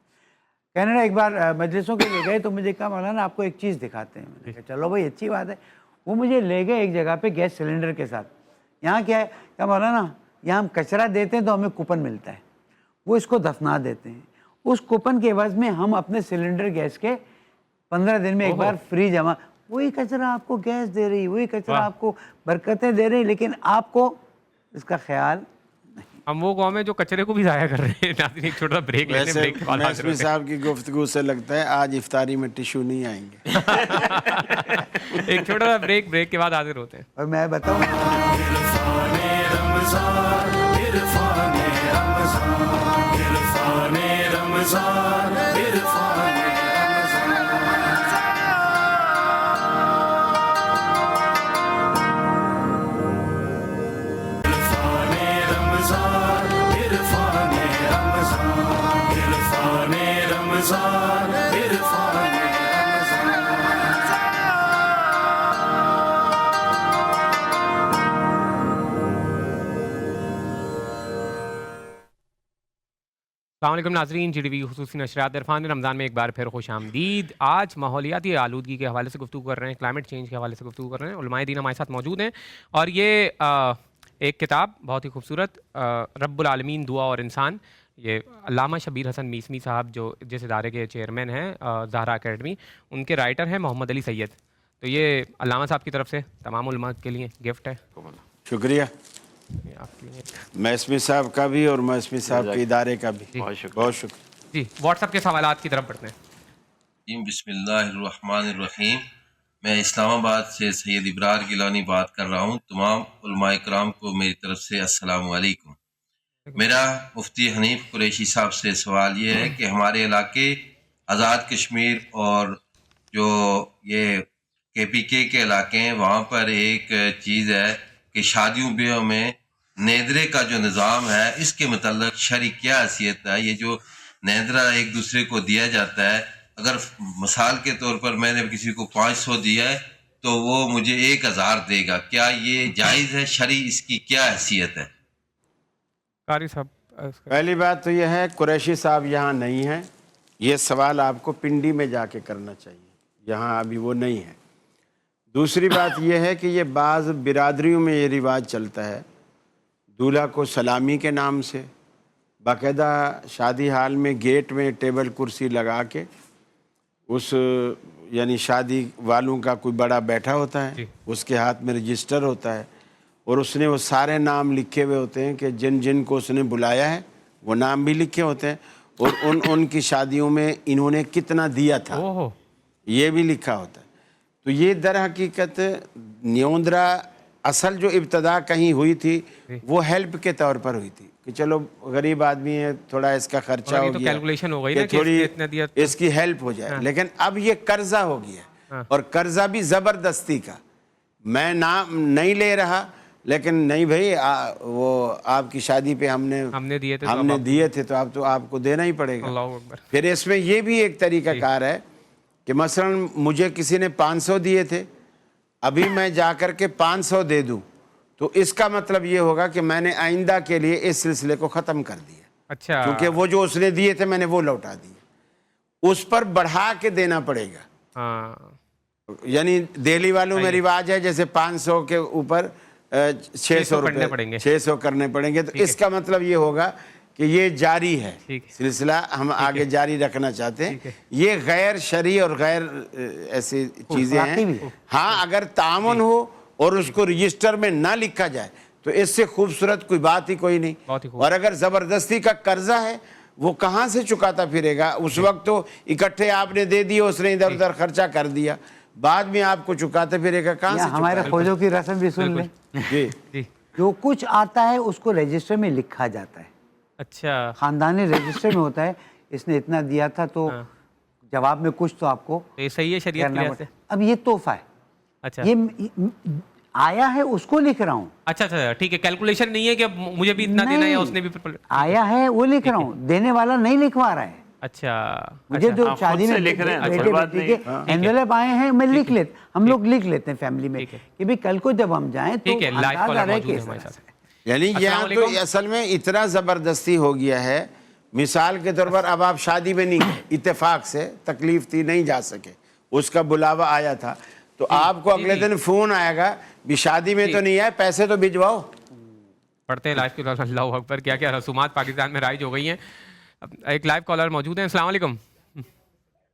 کینیڈا ایک بار مجلسوں کے لے گئے تو مجھے کہا مولانا آپ کو ایک چیز دکھاتے ہیں. میں نے کہا چلو بھائی اچھی بات ہے. وہ مجھے لے گئے ایک جگہ پہ گیس سلنڈر کے ساتھ. یہاں کیا ہے, کیا مولانا یہاں ہم کچرا دیتے ہیں تو ہمیں کوپن ملتا ہے, وہ اس کو دفنا دیتے ہیں. اس کوپن کے عوض میں ہم اپنے سلنڈر گیس کے 15 دن میں ایک بار فری جمع, وہی کچرا آپ کو گیس دے رہی, وہی کچرا آپ کو برکتیں دے رہی, لیکن آپ کو اس کا خیال. ہم وہ قوم ہے جو کچرے کو بھی ضائع کر رہے ہیں. ناظرین ایک چھوٹا بریک لیتے ہیں, بریک کے بعد حاضر ہوتے ہیں. صاحب کی گفتگو سے لگتا ہے آج افطاری میں ٹیشو نہیں آئیں گے. ایک چھوٹا سا بریک کے بعد حاضر ہوتے ہیں. اور میں بتاؤں عرفان رمضان, عرفان رمضان, عرفان رمضان, عرفان السلام علیکم ناظرین, جی ڈی وی خصوصی نشریات عرفان رمضان میں ایک بار پھر خوش آمدید. آج ماحولیاتی آلودگی کے حوالے سے گفتگو کر رہے ہیں, کلائمیٹ چینج کے حوالے سے گفتگو کر رہے ہیں. علماء دین ہمارے ساتھ موجود ہیں, اور یہ ایک کتاب بہت ہی خوبصورت, رب العالمین دعا اور انسان, یہ علامہ شبیر حسن میسمی صاحب جو جس ادارے کے چیئرمین ہیں زہرا اکیڈمی, ان کے رائٹر ہیں محمد علی سید. تو یہ علامہ صاحب کی طرف سے تمام علماء کے لیے گفٹ ہے. شکریہ. میسمی صاحب کا بھی اور میسمی صاحب کے ادارے کا بھی بہت شکریہ. جی واٹس ایپ کے سوالات کی طرف بڑھتے ہیں. بسم اللہ الرحمن الرحیم. میں اسلام آباد سے سید ابرار گیلانی بات کر رہا ہوں. تمام علماء کرام کو میری طرف سے السلام علیکم. میرا مفتی حنیف قریشی صاحب سے سوال یہ ہے کہ ہمارے علاقے آزاد کشمیر اور جو یہ KPK کے علاقے ہیں, وہاں پر ایک چیز ہے کہ شادیوں بیاہوں میں نیندرے کا جو نظام ہے, اس کے متعلق شرعی کیا حیثیت ہے؟ یہ جو نیندرا ایک دوسرے کو دیا جاتا ہے, اگر مثال کے طور پر میں نے کسی کو 500 دیا ہے تو وہ مجھے 1000 دے گا, کیا یہ جائز ہے شرعی؟ اس کی کیا حیثیت ہے؟ قاری صاحب, پہلی بات تو یہ ہے قریشی صاحب یہاں نہیں ہیں, یہ سوال آپ کو پنڈی میں جا کے کرنا چاہیے, یہاں ابھی وہ نہیں ہے. دوسری بات یہ ہے کہ یہ بعض برادریوں میں یہ رواج چلتا ہے, دولہا کو سلامی کے نام سے باقاعدہ شادی ہال میں گیٹ میں ٹیبل کرسی لگا کے اس یعنی شادی والوں کا کوئی بڑا بیٹھا ہوتا ہے, اس کے ہاتھ میں رجسٹر ہوتا ہے, اور اس نے وہ سارے نام لکھے ہوئے ہوتے ہیں کہ جن جن کو اس نے بلایا ہے وہ نام بھی لکھے ہوتے ہیں, اور ان کی شادیوں میں انہوں نے کتنا دیا تھا یہ بھی لکھا ہوتا ہے. تو یہ در حقیقت نیوندرا اصل جو ابتدا کہیں ہوئی تھی وہ ہیلپ کے طور پر ہوئی تھی کہ چلو غریب آدمی ہے, تھوڑا اس کا خرچہ ہو گیا کہ تھوڑی اس کی ہیلپ ہو جائے. لیکن اب یہ قرضہ ہو گیا, اور قرضہ بھی زبردستی کا. میں نام نہیں لے رہا, لیکن نہیں بھائی وہ آپ کی شادی پہ ہم نے دیے تھے تو اب تو آپ کو دینا ہی پڑے گا. اللہ اکبر. پھر اس میں یہ بھی ایک طریقہ کار ہے کہ مثلا مجھے کسی نے 500 دیے تھے, ابھی میں جا کر کے 500 دے دوں تو اس کا مطلب یہ ہوگا کہ میں نے آئندہ کے لیے اس سلسلے کو ختم کر دیا. اچھا, کیونکہ وہ جو اس نے دیے تھے میں نے وہ لوٹا دیے, اس پر بڑھا کے دینا پڑے گا. ہاں, یعنی دہلی والوں میں رواج ہے جیسے 500 کے اوپر 600 روپے 600 کرنے پڑیں گے, تو اس کا مطلب یہ ہوگا کہ یہ جاری ہے سلسلہ, ہم آگے جاری رکھنا چاہتے ہیں. یہ غیر شرعی اور غیر ایسی چیزیں ہیں. ہاں اگر تعاون ہو اور اس کو رجسٹر میں نہ لکھا جائے تو اس سے خوبصورت کوئی بات ہی کوئی نہیں. اور اگر زبردستی کا قرضہ ہے وہ کہاں سے چکاتا پھرے گا؟ اس وقت تو اکٹھے آپ نے دے دیے, اس نے ادھر ادھر خرچہ کر دیا, بعد میں آپ کو چکاتے پھرے گا کہاں سے؟ ہمارے خوجوں کی رسم بھی سن لیں, جو کچھ آتا ہے اس کو رجسٹر میں لکھا جاتا ہے. اچھا, خاندانی رجسٹر میں ہوتا ہے, اس نے اتنا دیا تھا تو جواب میں کچھ تو آپ کو یہ صحیح ہے شریعت کی لحاظ سے. اب یہ تحفہ ہے, اچھا یہ آیا ہے اس کو لکھ رہا ہوں. اچھا اچھا ٹھیک ہے, کیلکولیشن نہیں ہے کہ مجھے بھی اتنا دینا ہے, اس نے بھی آیا ہے وہ لکھ رہا ہوں, دینے والا نہیں لکھوا رہا ہے. اچھا, مجھے جو شادی میں بیٹے بیٹی کے انویلپ آئے ہیں میں لکھ لیتے, ہم لوگ لکھ لیتے ہیں فیملی میں کہ بھی کل کو جب ہم جائیں تو اندازہ رہے کہ یعنی یہاں تو اصل میں اتنا زبردستی ہو گیا ہے. مثال کے طور پر اب آپ شادی میں نہیں گئے, اتفاق سے تکلیف تھی نہیں جا سکے, اس کا بلاوا آیا تھا, تو آپ کو اگلے دن فون آئے گا بھی شادی میں تو نہیں آئے, پیسے تو بھجواؤ. پڑھتے ہیں لائف کی. اللہ اکبر, کیا کیا رسومات پاکستان میں رائج ہو گئی ہیں. ایک لائیو کالر موجود ہیں. السلام علیکم.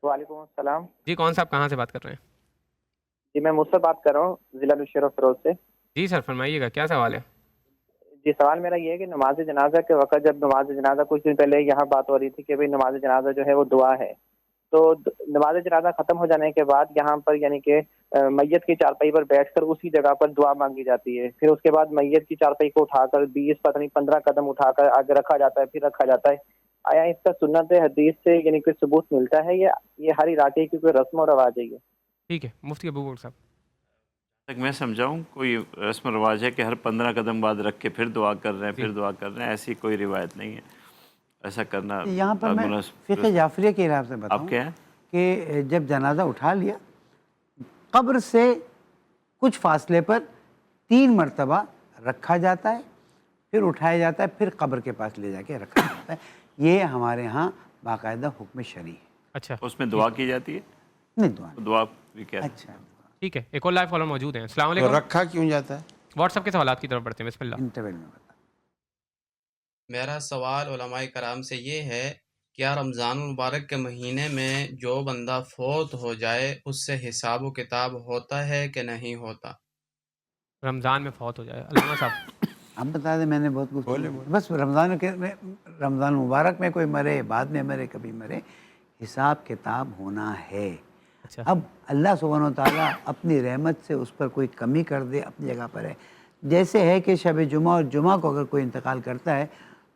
وعلیکم السلام. جی کون صاحب کہاں سے بات کر رہے ہیں؟ جی میں مصطفیٰ بات کر رہا ہوں ضلع نوشہرہ فیروز سے. جی سر فرمائیے گا, کیا سوال ہے؟ جی سوال میرا یہ ہے کہ نماز جنازہ کے وقت جب نماز جنازہ کچھ دن پہلے یہاں بات ہو رہی تھی کہ نماز جنازہ جو ہے وہ دعا ہے, تو نماز جنازہ ختم ہو جانے کے بعد یہاں پر یعنی کہ میت کی چارپائی پر بیٹھ کر اسی جگہ پر دعا مانگی جاتی ہے, پھر اس کے بعد میت کی چارپائی کو اٹھا کر 20 پتہ نہیں 15 قدم اٹھا کر آگے رکھا جاتا ہے, پھر رکھا جاتا ہے. آیا اس کا سنت حدیث سے یعنی کوئی ثبوت ملتا ہے یا یہ ہر علاقے کی کوئی رسم و رواج ہے؟ ٹھیک ہے مفتی ابو بکر صاحب. تک میں سمجھاؤں کوئی رسم و رواج ہے کہ ہر 15 قدم بعد رکھ کے پھر دعا کر رہے ہیں پھر دعا کر رہے ہیں, ایسی کوئی روایت نہیں ہے. ایسا کرنا یہاں پر میں فقہ جعفریہ کے حساب سے بتاؤں آپ کیا ہے کہ جب جنازہ اٹھا لیا قبر سے کچھ فاصلے پر 3 مرتبہ رکھا جاتا ہے, پھر اٹھایا جاتا ہے, پھر قبر کے پاس لے جا کے رکھا جاتا ہے. یہ ہمارے ہاں باقاعدہ حکم شرعی ہے. اچھا, اس میں دعا کی جاتی ہے؟ نہیں دعا بھی کیا ہے. اچھا ٹھیک ہے, ایک اور لائیو کالر موجود ہیں. السلام علیکم. رکھا کیوں جاتا ہے؟ واٹس ایپ کے سوالات کی طرف بڑھتے ہیں, بسم اللہ. انٹرول میں بتا. میرا سوال علماء کرام سے یہ ہے, کیا رمضان المبارک کے مہینے میں جو بندہ فوت ہو جائے اس سے حساب و کتاب ہوتا ہے کہ نہیں ہوتا؟ رمضان میں فوت ہو جائے, علامہ صاحب آپ بتا دیں, میں نے بہت کچھ بس رمضان مبارک میں کوئی مرے, بعد میں مرے, کبھی مرے, حساب کتاب ہونا ہے. اب اللہ سبحانہ و تعالیٰ اپنی رحمت سے اس پر کوئی کمی کر دے, اپنی جگہ پر ہے. جیسے ہے کہ شب جمعہ اور جمعہ کو اگر کوئی انتقال کرتا ہے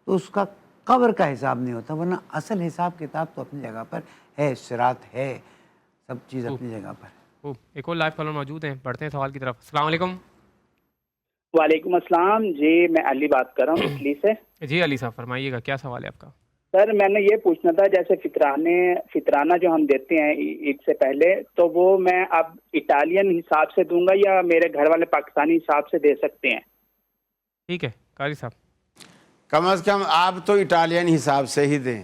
تو اس کا قبر کا حساب نہیں ہوتا, ورنہ اصل حساب کتاب تو اپنی جگہ پر ہے, صراط ہے, سب چیز اپنی جگہ پر. ایک اور لائیو کالر موجود ہیں, پڑھتے ہیں سوال کی طرف. السلام علیکم. وعلیکم السلام. جی میں علی بات کر رہا ہوں اٹلی سے. جی علی صاحب فرمائیے گا, کیا سوال ہے آپ کا؟ سر میں نے یہ پوچھنا تھا, جیسے فطرانہ جو ہم دیتے ہیں عید سے پہلے, تو وہ میں اب اٹالین حساب سے دوں گا یا میرے گھر والے پاکستانی حساب سے دے سکتے ہیں؟ ٹھیک ہے قاری صاحب. کم از کم آپ تو اٹالین حساب سے ہی دیں,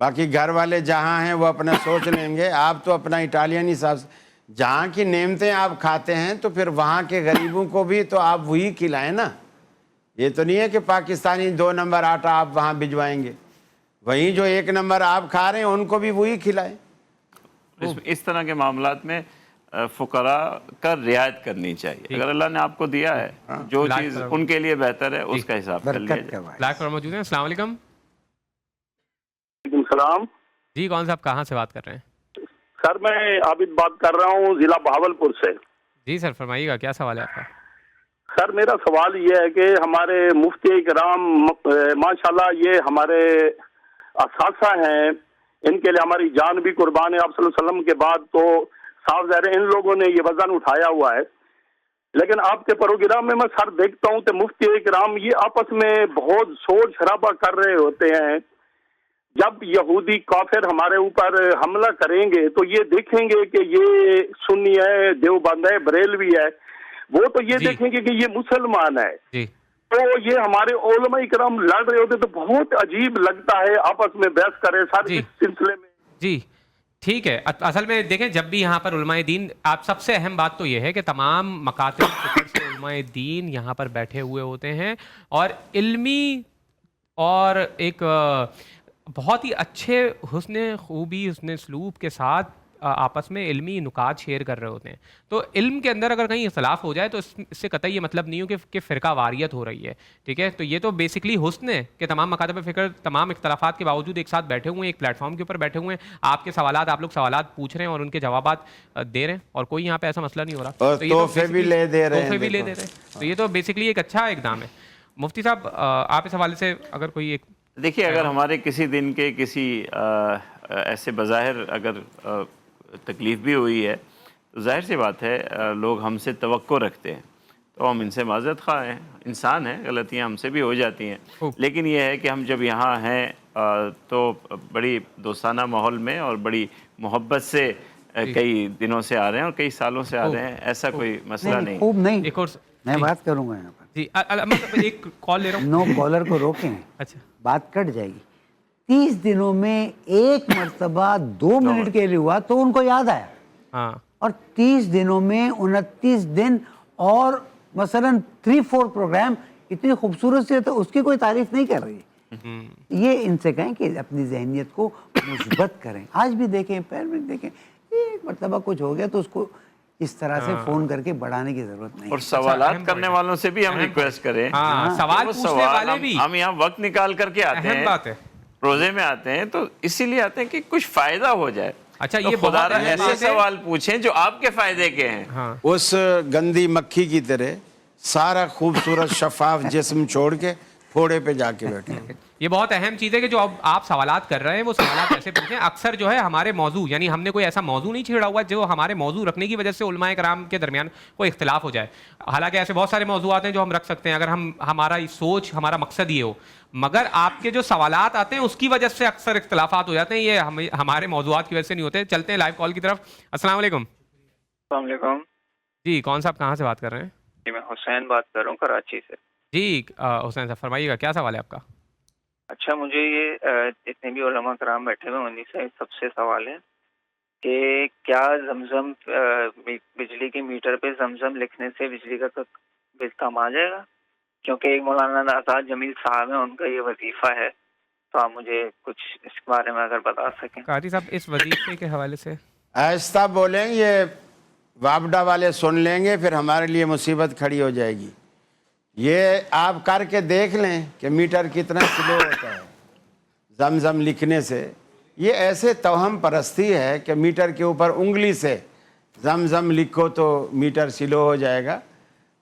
باقی گھر والے جہاں ہیں وہ اپنا سوچ لیں گے. آپ تو اپنا اٹالین حساب سے, جہاں کی نعمتیں آپ کھاتے ہیں تو پھر وہاں کے غریبوں کو بھی تو آپ وہی کھلائیں نا. یہ تو نہیں ہے کہ پاکستانی 2 نمبر آٹا آپ وہاں بھجوائیں گے, وہیں جو 1 نمبر آپ کھا رہے ہیں ان کو بھی وہی کھلائیں. اس طرح کے معاملات میں فقراء کا رعایت کرنی چاہیے. اگر اللہ نے آپ کو دیا ہے جو چیز ان کے لیے بہتر ہے اس کا حساب کر لیا جائے. لائیو پر موجود ہیں. السلام علیکم. وعلیکم السلام. جی کون صاحب کہاں سے بات کر رہے ہیں؟ سر میں عابد بات کر رہا ہوں ضلع بہاولپور سے. جی سر فرمائیے گا, کیا سوال ہے آپ کا؟ سر میرا سوال یہ ہے کہ ہمارے مفتی کرام ماشاءاللہ یہ ہمارے اساتذہ ہیں, ان کے لیے ہماری جان بھی قربان ہے. آپ صلی اللہ علیہ وسلم کے بعد تو صاف ظاہر ہے ان لوگوں نے یہ وزن اٹھایا ہوا ہے, لیکن آپ کے پروگرام میں سر دیکھتا ہوں کہ مفتی کرام یہ آپس میں بہت شور شرابہ کر رہے ہوتے ہیں. جب یہودی کافر ہمارے اوپر حملہ کریں گے تو یہ دیکھیں گے کہ یہ سنی ہے, دیوبند ہے, بریلوی ہے, وہ تو یہ دیکھیں گے کہ یہ مسلمان ہے. تو یہ ہمارے علماء کرام لڑ رہے ہوتے تو بہت عجیب لگتا ہے, آپس میں بحث کرے سر اس سلسلے میں. جی ٹھیک ہے. اصل میں دیکھیں جب بھی یہاں پر علماء دین, آپ سب سے اہم بات تو یہ ہے کہ تمام مکاتب فکر سے علماء دین یہاں پر بیٹھے ہوئے ہوتے ہیں اور علمی اور ایک بہت ہی اچھے حسن خوبی حسن سلوک کے ساتھ آپس میں علمی نکات شیئر کر رہے ہوتے ہیں. تو علم کے اندر اگر کہیں اختلاف ہو جائے تو اس سے قطعی یہ مطلب نہیں ہو کہ فرقہ واریت ہو رہی ہے. ٹھیک ہے, تو یہ تو بیسکلی حسن ہے کہ تمام مکاتب فکر تمام اختلافات کے باوجود ایک ساتھ بیٹھے ہوئے ہیں, ایک پلیٹ فارم کے اوپر بیٹھے ہوئے ہیں, آپ کے سوالات, آپ لوگ سوالات پوچھ رہے ہیں اور ان کے جوابات دے رہے ہیں اور کوئی یہاں پہ ایسا مسئلہ نہیں ہو رہا. اور تحفے بھی لے دے رہے ہیں. تو یہ تو بیسکلی ایک اچھا اقدام ہے. مفتی صاحب آپ اس حوالے سے اگر کوئی ایک دیکھیے, اگر ہمارے کسی دن کے کسی ایسے بظاہر اگر تکلیف بھی ہوئی ہے تو ظاہر سی بات ہے لوگ ہم سے توقع رکھتے ہیں تو ہم ان سے معذرت خواہ ہیں. انسان ہیں, غلطیاں ہم سے بھی ہو جاتی ہیں, لیکن یہ ہے کہ ہم جب یہاں ہیں تو بڑی دوستانہ ماحول میں اور بڑی محبت سے کئی دنوں سے آ رہے ہیں اور کئی سالوں سے آ رہے ہیں. ایسا کوئی مسئلہ نہیں. خوب نہیں, ایک اور میں بات کروں گا یہاں پر. جی مطلب ایک کال لے رہا ہوں. 9 کالر کو روکیں, اچھا بات کٹ جائے گی. 30 دنوں میں ایک مرتبہ 2 منٹ کے لیے ہوا تو ان کو یاد آیا. ہاں, اور 30 دنوں میں 29 دن اور مثلاً 3-4 پروگرام اتنی خوبصورت سے, تو اس کی کوئی تعریف نہیں کر رہی. یہ ان سے کہیں کہ اپنی ذہنیت کو مثبت کریں. آج بھی دیکھیں, پہلے بھی دیکھیں, ایک مرتبہ کچھ ہو گیا تو اس کو اس طرح سے فون کر کے بڑھانے کی ضرورت نہیں. اور سوالات کرنے والوں سے بھی ہم ریکویسٹ کریں, سوال پوچھنے والے بھی, ہم یہاں وقت نکال کر کے آتے ہیں, روزے میں آتے ہیں تو اسی لیے آتے ہیں کہ کچھ فائدہ ہو جائے. اچھا, یہ خدا ایسے سوال پوچھیں جو آپ کے فائدے کے ہیں. اس گندی مکھی کی طرح سارا خوبصورت شفاف جسم چھوڑ کے پھوڑے پہ جا کے بیٹھے. یہ بہت اہم چیز ہے کہ جو اب آپ سوالات کر رہے ہیں وہ سوالات ایسے پوچھیں. اکثر جو ہے ہمارے موضوع, یعنی ہم نے کوئی ایسا موضوع نہیں چھیڑا ہوا جو ہمارے موضوع رکھنے کی وجہ سے علماء کرام کے درمیان کوئی اختلاف ہو جائے. حالانکہ ایسے بہت سارے موضوعات ہیں جو ہم رکھ سکتے ہیں اگر ہمارا سوچ, ہمارا مقصد یہ ہو. مگر آپ کے جو سوالات آتے ہیں اس کی وجہ سے اکثر اختلافات ہو جاتے ہیں. یہ ہمارے موضوعات کی وجہ سے نہیں ہوتے. چلتے ہیں لائیو کال کی طرف. السلام علیکم. السلام علیکم. جی کون صاحب کہاں سے بات کر رہے ہیں؟ جی میں حسین بات کر رہا ہوں کراچی سے. جی حسین صاحب فرمائیے گا, کیا سوال ہے آپ کا؟ اچھا, مجھے یہ جتنے بھی علماء کرام بیٹھے ہوئے انہیں سے سب سے سوال ہے کہ کیا زمزم بجلی کے میٹر پہ زمزم لکھنے سے بجلی کا بل کم آ جائے گا؟ کیونکہ ایک مولانا آزاد جمیل صاحب ہیں, ان کا یہ وظیفہ ہے, تو آپ مجھے کچھ اس کے بارے میں اگر بتا سکیں. قاضی صاحب اس وظیفے کے حوالے سے آہستہ بولیں, یہ وابڈا والے سن لیں گے پھر ہمارے لیے مصیبت کھڑی ہو جائے گی. یہ آپ کر کے دیکھ لیں کہ میٹر کتنا سلو ہوتا ہے زمزم لکھنے سے. یہ ایسے توہم پرستی ہے کہ میٹر کے اوپر انگلی سے زمزم لکھو تو میٹر سلو ہو جائے گا.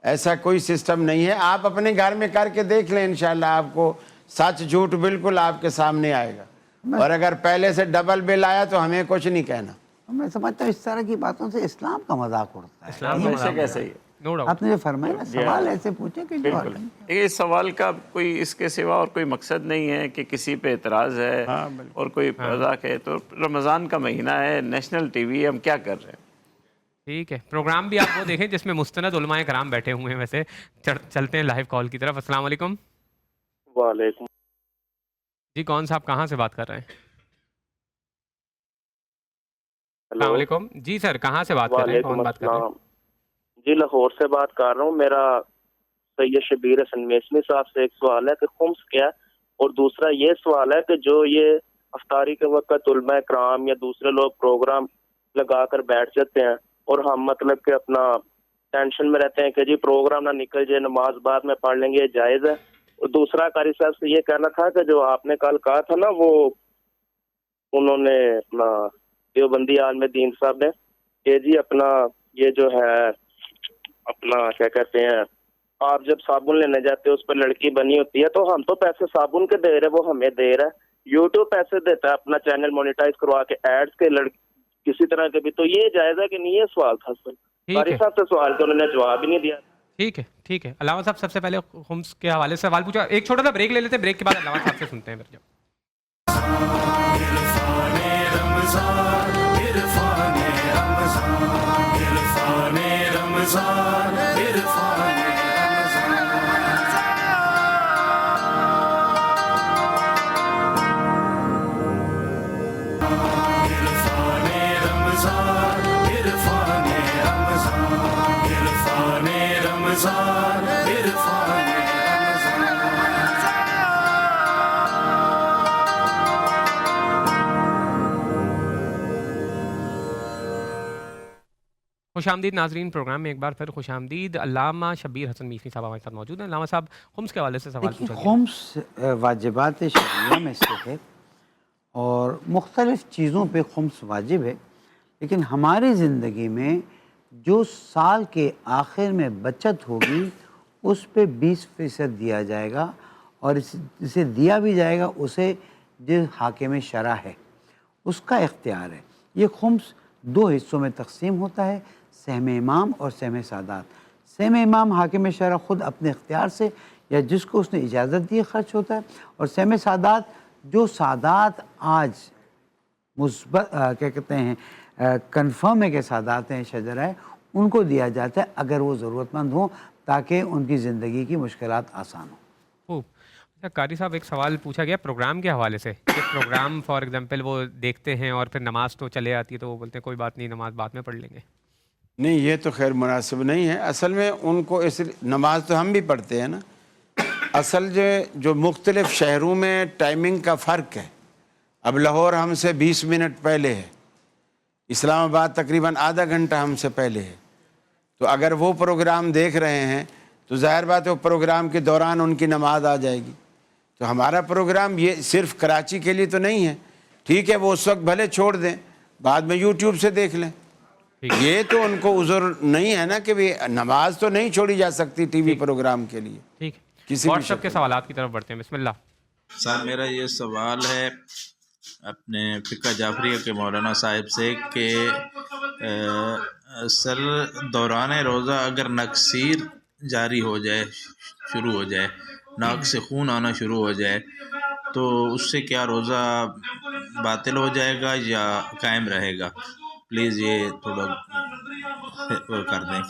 ایسا کوئی سسٹم نہیں ہے. آپ اپنے گھر میں کر کے دیکھ لیں, انشاءاللہ آپ کو سچ جھوٹ بالکل آپ کے سامنے آئے گا. اور اگر پہلے سے ڈبل بل آیا تو ہمیں کچھ نہیں کہنا. میں سمجھتا ہوں اس طرح کی باتوں سے اسلام کا مذاق اڑتا ہے. اسلام سے کیسے ہے؟ آپ نے جو فرمایا نا, سوال ایسے پوچھیں کہ جو اس سوال کا کوئی اس کے سوا اور کوئی مقصد نہیں ہے کہ کسی پہ اعتراض ہے اور کوئی مذاق ہے. تو رمضان کا مہینہ ہے, نیشنل ٹی وی, ہم کیا کر رہے ہیں. ٹھیک ہے, پروگرام بھی آپ وہ دیکھیں جس میں مستند علماء کرام بیٹھے ہوئے ہیں. ویسے چلتے ہیں لائیو کال کی طرف. السلام علیکم. وعلیکم. جی کون صاحب کہاں سے بات کر رہے ہیں؟ السلام علیکم. جی سر کہاں سے بات کر رہے ہیں, کون بات کر رہے ہیں؟ جی لاہور سے بات کر رہا ہوں. میرا سید شبیر حسن میسمی صاحب سے ایک سوال ہے کہ خمس کیا, اور دوسرا یہ سوال ہے کہ جو یہ افطاری کے وقت علماء کرام یا دوسرے لوگ پروگرام لگا کر بیٹھ جاتے ہیں اور ہم مطلب کہ اپنا ٹینشن میں رہتے ہیں کہ جی پروگرام نہ نکل جائے, نماز بعد میں پڑھ لیں گے, یہ جائز ہے. اور دوسرا قاری صاحب سے یہ کہنا تھا کہ جو آپ نے کل کہا تھا نا, وہ انہوں نے اپنا دیوبندی عالم دین صاحب نے کہ جی اپنا یہ جو ہے اپنا کیا کہتے ہیں, آپ جب صابن لینے جاتے ہیں اس پہ لڑکی بنی ہوتی ہے, تو ہم تو پیسے صابن کے دے رہے, وہ ہمیں دے رہا ہے. یوٹیوب پیسے دیتا ہے اپنا چینل مونیٹائز کروا کے ایڈز کے کسی طرح کے بھی. تو یہ جائز ہے کہ نہیں, یہ سوال تھا سر. ٹھیک قاری ہے صاحب سے سوال تو انہوں نے جواب ہی نہیں دیا. ٹھیک ہے ٹھیک ہے. علامہ صاحب سب سے پہلے خمس کے حوالے سے سوال پوچھا. ایک چھوٹا سا بریک لے لیتے ہیں, بریک کے بعد علامہ صاحب سے سنتے ہیں پھر. خوش آمدید ناظرین, پروگرام میں ایک بار پھر خوش آمدید. علامہ شبیر حسن میفی صاحب ہمارے ساتھ موجود ہیں. علامہ صاحب, خمس کے حوالے سے سوال پوچھا گیا. خمس واجبات شرعیہ میں سے ہے اور مختلف چیزوں پہ خمس واجب ہے, لیکن ہماری زندگی میں جو سال کے آخر میں بچت ہوگی اس پہ 20% دیا جائے گا, اور اسے دیا بھی جائے گا اسے جو حاکم شرع ہے اس کا اختیار ہے. یہ خمس 2 حصوں میں تقسیم ہوتا ہے, سہم امام اور سہم سادات. سہم امام حاکم شرع خود اپنے اختیار سے یا جس کو اس نے اجازت دی خرچ ہوتا ہے, اور سہم سادات جو سادات آج مثبت کیا کہتے ہیں کنفرم ہے کہ سادات ہیں, شجرہ ہے, ان کو دیا جاتا ہے اگر وہ ضرورت مند ہوں تاکہ ان کی زندگی کی مشکلات آسان ہوں. خوب. قاری صاحب, ایک سوال پوچھا گیا پروگرام کے حوالے سے کہ پروگرام فار ایگزامپل وہ دیکھتے ہیں اور پھر نماز تو چلے آتی ہے تو وہ بولتے ہیں کوئی بات نہیں, نماز بعد میں پڑھ لیں گے. نہیں, یہ تو خیر مناسب نہیں ہے. اصل میں ان کو نماز تو ہم بھی پڑھتے ہیں نا. اصل جو مختلف شہروں میں ٹائمنگ کا فرق ہے. اب لاہور ہم سے 20 منٹ پہلے ہے, اسلام آباد تقریباً آدھا گھنٹہ ہم سے پہلے ہے. تو اگر وہ پروگرام دیکھ رہے ہیں تو ظاہر بات ہے وہ پروگرام کے دوران ان کی نماز آ جائے گی. تو ہمارا پروگرام یہ صرف کراچی کے لیے تو نہیں ہے. ٹھیک ہے, وہ اس وقت بھلے چھوڑ دیں, بعد میں یوٹیوب سے دیکھ لیں. یہ تو ان کو عذر نہیں ہے نا کہ نماز تو نہیں چھوڑی جا سکتی ٹی وی پروگرام کے لیے. ٹھیک ہے, کسی واٹس ایپ کے سوالات کی طرف بڑھتے ہیں. بسم اللہ. سر, میرا یہ سوال ہے اپنے فقہ جعفریہ کے مولانا صاحب سے کہ سر دوران روزہ اگر نقصیر جاری ہو جائے, شروع ہو جائے, ناک سے خون آنا شروع ہو جائے تو اس سے کیا روزہ باطل ہو جائے گا یا قائم رہے گا؟ پلیز یہ تھوڑا کر دیں,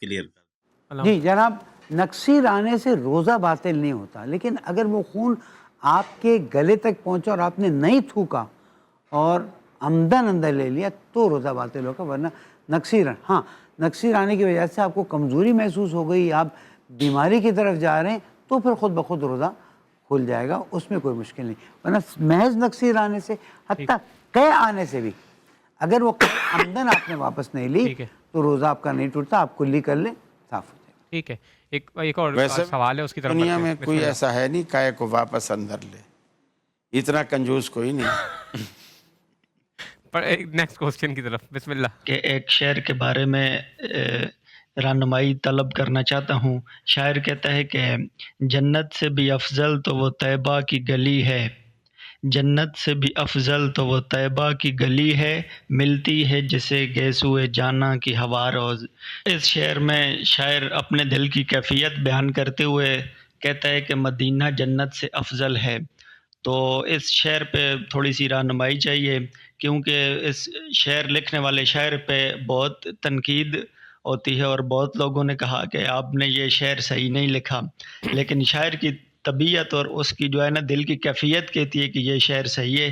کلیئر کر دیں. جی جناب, نقصیر آنے سے روزہ باطل نہیں ہوتا, لیکن اگر وہ خون آپ کے گلے تک پہنچا اور آپ نے نہیں تھوکا اور عمدن اندر لے لیا تو روزہ باطل ہوگا, ورنہ نقصیر ہاں نقصیر آنے کی وجہ سے آپ کو کمزوری محسوس ہو گئی, آپ بیماری کی طرف جا رہے ہیں تو پھر خود بخود روزہ کھل جائے گا, اس میں کوئی مشکل نہیں. ورنہ محض نقصیر آنے سے, حتیٰ قے آنے سے بھی, اگر وہ آمدن آپ نے واپس نہیں لی تو روزہ آپ کا نہیں ٹوٹتا, آپ کلی کر لیں, صاف ہو جائے گا. ٹھیک ہے, ایک اور سوال ہے اس کی طرف. دنیا میں کوئی ایسا ہے نہیں کائے کو واپس اندر لے, اتنا کنجوس کوئی نہیں. پر نیکسٹ کوسچن کی طرف. بسم اللہ. کہ ایک شعر کے بارے میں رہنمائی طلب کرنا چاہتا ہوں. شاعر کہتا ہے کہ جنت سے بھی افضل تو وہ طیبہ کی گلی ہے, جنت سے بھی افضل تو وہ طیبہ کی گلی ہے, ملتی ہے جسے گیسوئے جانا کی ہوا روز. اس شعر میں شاعر اپنے دل کی کیفیت بیان کرتے ہوئے کہتا ہے کہ مدینہ جنت سے افضل ہے. تو اس شعر پہ تھوڑی سی رہنمائی چاہیے, کیونکہ اس شعر لکھنے والے شاعر پہ بہت تنقید ہوتی ہے اور بہت لوگوں نے کہا کہ آپ نے یہ شعر صحیح نہیں لکھا, لیکن شاعر کی طبیعت اور اس کی جو ہے نا دل کی کیفیت کہتی ہے کہ یہ شعر صحیح ہے.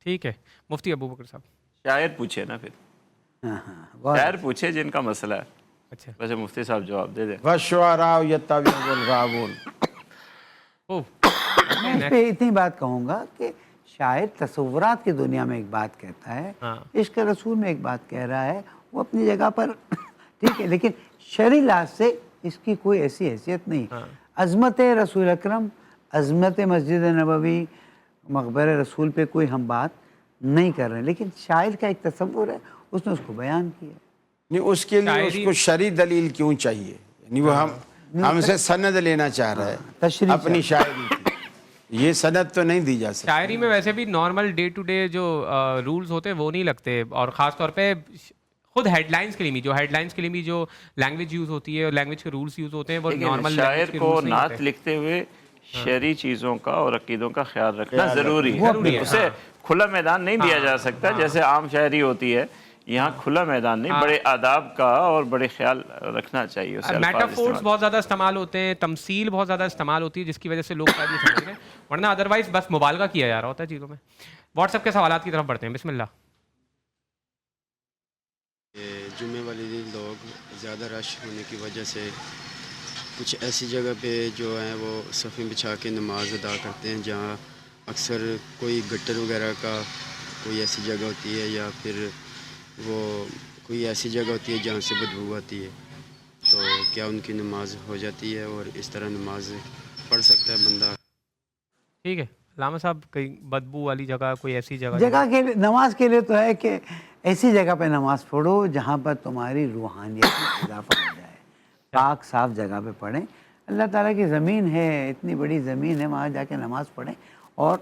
ٹھیک ہے, مفتی ابو بکر صاحب. شاعر پوچھے نا, پھر شاعر پوچھے جن کا مسئلہ ہے. اچھا, ویسے مفتی صاحب جواب دے دیں. وَالشُّعَرَاءُ يَتَّبِعُهُمُ الْغَاوُونَ. میں اس پہ اتنی بات کہوں گا کہ شاعر تصورات کی دنیا میں ایک بات کہتا ہے, عشق رسول میں ایک بات کہہ رہا ہے, وہ اپنی جگہ پر ٹھیک ہے, لیکن شرعی لحاظ سے اس کی کوئی ایسی حیثیت نہیں. عظمت رسول اکرم, عظمت مسجد نبوی, مقبر رسول پہ کوئی ہم بات نہیں کر رہے ہیں, لیکن شاعر کا ایک تصور ہے, اس نے اس کو بیان کیا. نہیں, اس کے لیے اس کو شرعی دلیل کیوں چاہیے؟ یعنی وہ ہم سے سند لینا چاہ رہا ہے اپنی شاعری کی, یہ سند تو نہیں دی جا سکتی. شاعری میں ویسے بھی نارمل ڈے ٹو ڈے جو رولز ہوتے ہیں وہ نہیں لگتے, اور خاص طور پہ خود ہیڈ لائنس کے لیے بھی جو لینگویج یوز ہوتی ہے اور لینگویج کے رولس یوز ہوتے ہیں وہ لیکن نارمل شاعر کو نعت لکھتے ہوئے شعری چیزوں کا اور عقیدوں کا خیال رکھنا ضروری ہے. اسے کھلا میدان نہیں دیا جا سکتا جیسے عام شاعری ہوتی ہے. یہاں کھلا میدان نہیں, بڑے آداب کا اور بڑے خیال رکھنا چاہیے. میٹافورس بہت زیادہ استعمال ہوتے ہیں, تمثیل بہت زیادہ استعمال ہوتی ہے, جس کی وجہ سے لوگ شاید نہیں سمجھ رہے ہیں, ورنہ ادروائز بس مبالغہ کیا جا رہا ہوتا ہے چیزوں میں. واٹس ایپ کے سوالات کی طرف بڑھتے ہیں. بسم اللہ. جمعے والے دن لوگ زیادہ رش ہونے کی وجہ سے کچھ ایسی جگہ پہ جو ہیں وہ صفیں بچھا کے نماز ادا کرتے ہیں جہاں اکثر کوئی گٹر وغیرہ کا کوئی ایسی جگہ ہوتی ہے یا پھر وہ کوئی ایسی جگہ ہوتی ہے جہاں سے بدبو آتی ہے, تو کیا ان کی نماز ہو جاتی ہے اور اس طرح نماز پڑھ سکتا ہے بندہ؟ ٹھیک ہے علامہ صاحب, کئی بدبو والی جگہ, کوئی ایسی جگہ کے لیے نماز کے لیے تو ہے کہ ایسی جگہ پہ نماز پڑھو جہاں پر تمہاری روحانیت میں اضافہ ہو جائے, پاک صاف جگہ پہ پڑھیں. اللہ تعالیٰ کی زمین ہے, اتنی بڑی زمین ہے, وہاں جا کے نماز پڑھیں. اور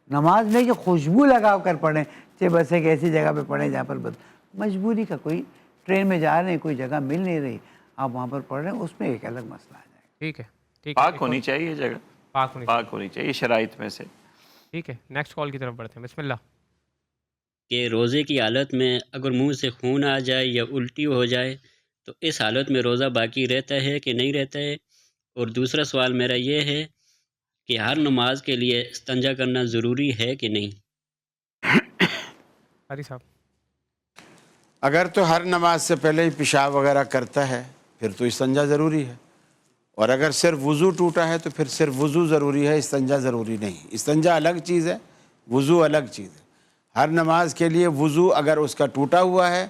نماز میں کہ خوشبو لگا کر پڑھیں, چاہے بس ایک ایسی جگہ پہ پڑھیں جہاں پر مجبوری کا کوئی, ٹرین میں جا رہے ہیں کوئی جگہ مل نہیں رہی, آپ وہاں پر پڑھ رہے ہیں, اس میں ایک الگ مسئلہ آ جائے گا. ٹھیک ہے, پاک ہونی چاہیے جگہ, پاک ہونی چاہیے شرائط میں سے. ٹھیک ہے, نیکسٹ کال کی طرف بڑھتے ہیں. بسم اللہ. کہ روزے کی حالت میں اگر منہ سے خون آ جائے یا الٹی ہو جائے تو اس حالت میں روزہ باقی رہتا ہے کہ نہیں رہتا ہے؟ اور دوسرا سوال میرا یہ ہے کہ ہر نماز کے لیے استنجا کرنا ضروری ہے کہ نہیں؟ قاری صاحب. اگر تو ہر نماز سے پہلے ہی پیشاب وغیرہ کرتا ہے پھر تو استنجا ضروری ہے, اور اگر صرف وضو ٹوٹا ہے تو پھر صرف وضو ضروری ہے, استنجا ضروری نہیں. استنجا الگ چیز ہے, وضو الگ چیز ہے. ہر نماز کے لیے وضو اگر اس کا ٹوٹا ہوا ہے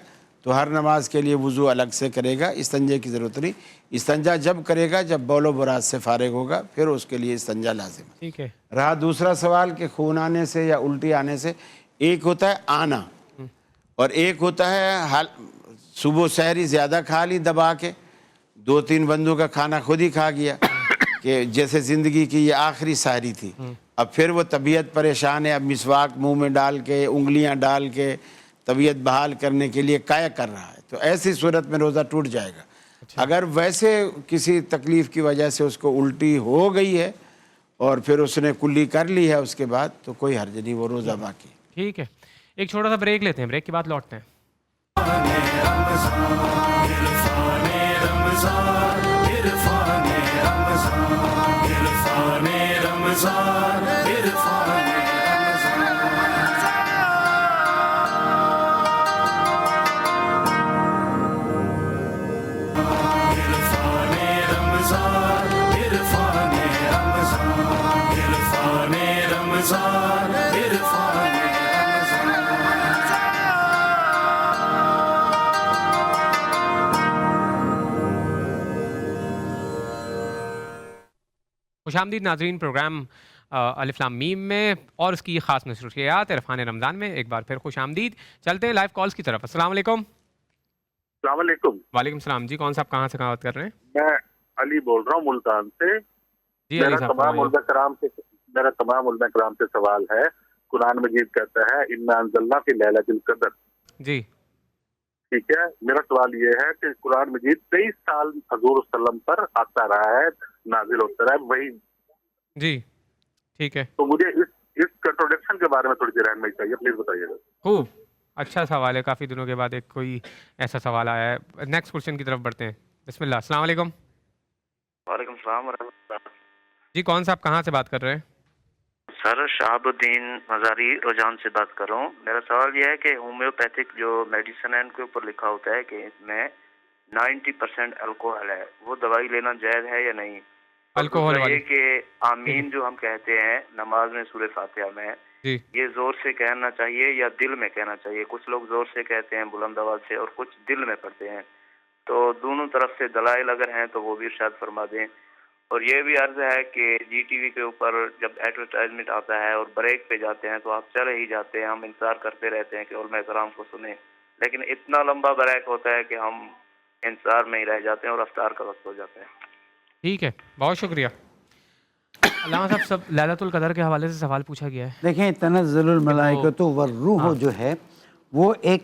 تو ہر نماز کے لیے وضو الگ سے کرے گا, استنجے کی ضرورت نہیں. استنجا جب کرے گا جب بول و براز سے فارغ ہوگا, پھر اس کے لیے استنجا لازم ہے. ٹھیک ہے. رہا دوسرا سوال کہ خون آنے سے یا الٹی آنے سے, ایک ہوتا ہے آنا اور ایک ہوتا ہے صبح سحری زیادہ کھا لی دبا کے, 2-3 بندوں کا کھانا خود ہی کھا گیا کہ جیسے زندگی کی یہ آخری سحری تھی. اب پھر وہ طبیعت پریشان ہے, اب مسواک منہ میں ڈال کے انگلیاں ڈال کے طبیعت بحال کرنے کے لیے کایا کر رہا ہے, تو ایسی صورت میں روزہ ٹوٹ جائے گا. اگر ویسے کسی تکلیف کی وجہ سے اس کو الٹی ہو گئی ہے اور پھر اس نے کلی کر لی ہے اس کے بعد, تو کوئی حرج نہیں, وہ روزہ باقی. ٹھیک ہے, ایک چھوٹا سا بریک لیتے ہیں, بریک کے بعد لوٹتے ہیں. خوش آمدید ناظرین پروگرام الف لام میم میں اور اس کی خاص نشریات عرفان رمضان میں ایک بار پھر خوش آمدید. چلتے ہیں لائیو کالز کی طرف. السلام علیکم. السلام علیکم. وعلیکم السلام. جی کون صاحب کہاں سے بات کر رہے ہیں؟ میں علی بول رہا ہوں ملتان سے. جی علی صاحب. میرا تمام علماء کرام سے سوال ہے. قرآن مجید کہتا ہے انا انزلنا فی لیلۃ القدر. جی ٹھیک ہے, میرا سوال یہ ہے کہ قرآن مجید 23 سال حضور وسلم پر آتا رہا ہے, نازل ہوتا رہا ہے وہی. جی ٹھیک ہے, تو مجھے اس کنٹروڈکشن کے بارے میں تھوڑی سی رہنمائی چاہیے, پلیز بتائیے گا. خوب اچھا سوال ہے, کافی دنوں کے بعد ایک کوئی ایسا سوال آیا ہے. نیکسٹ کوشچن کی طرف بڑھتے ہیں. بسم اللہ. السلام علیکم. وعلیکم السلام ورحمۃ اللہ. جی کون صاحب کہاں سے بات کر رہے ہیں؟ سر شہاب الدین مزاری رجان سے بات کر رہا ہوں. میرا سوال یہ ہے کہ ہومیوپیتھک جو میڈیسن ہے ان کے اوپر لکھا ہوتا ہے کہ اس میں 90% الکوہل ہے, وہ دوائی لینا جائز ہے یا نہیں؟ الکوہل یہ کہ آمین جو ہم کہتے ہیں نماز میں سورہ فاتحہ میں, یہ زور سے کہنا چاہیے یا دل میں کہنا چاہیے؟ کچھ لوگ زور سے کہتے ہیں بلند آواز سے اور کچھ دل میں پڑھتے ہیں, تو دونوں طرف سے دلائل اگر ہیں تو وہ بھی ارشاد فرما دیں. اور یہ بھی عرض ہے کہ جی ٹی وی کے اوپر جب ایڈورٹائزمنٹ آتا ہے اور بریک پہ جاتے ہیں تو آپ چلے ہی جاتے ہیں, ہم انتظار کرتے رہتے ہیں کہ علماء کرام کو سنیں, لیکن اتنا لمبا بریک ہوتا ہے کہ ہم انتظار میں ہی رہ جاتے ہیں اور افطار کا وقت ہو جاتا ہے. ٹھیک ہے, بہت شکریہ. علامہ صاحب سب لیلۃ القدر کے حوالے سے سوال پوچھا گیا ہے. دیکھیں تنزل الملائکۃ والروح جو ہے وہ ایک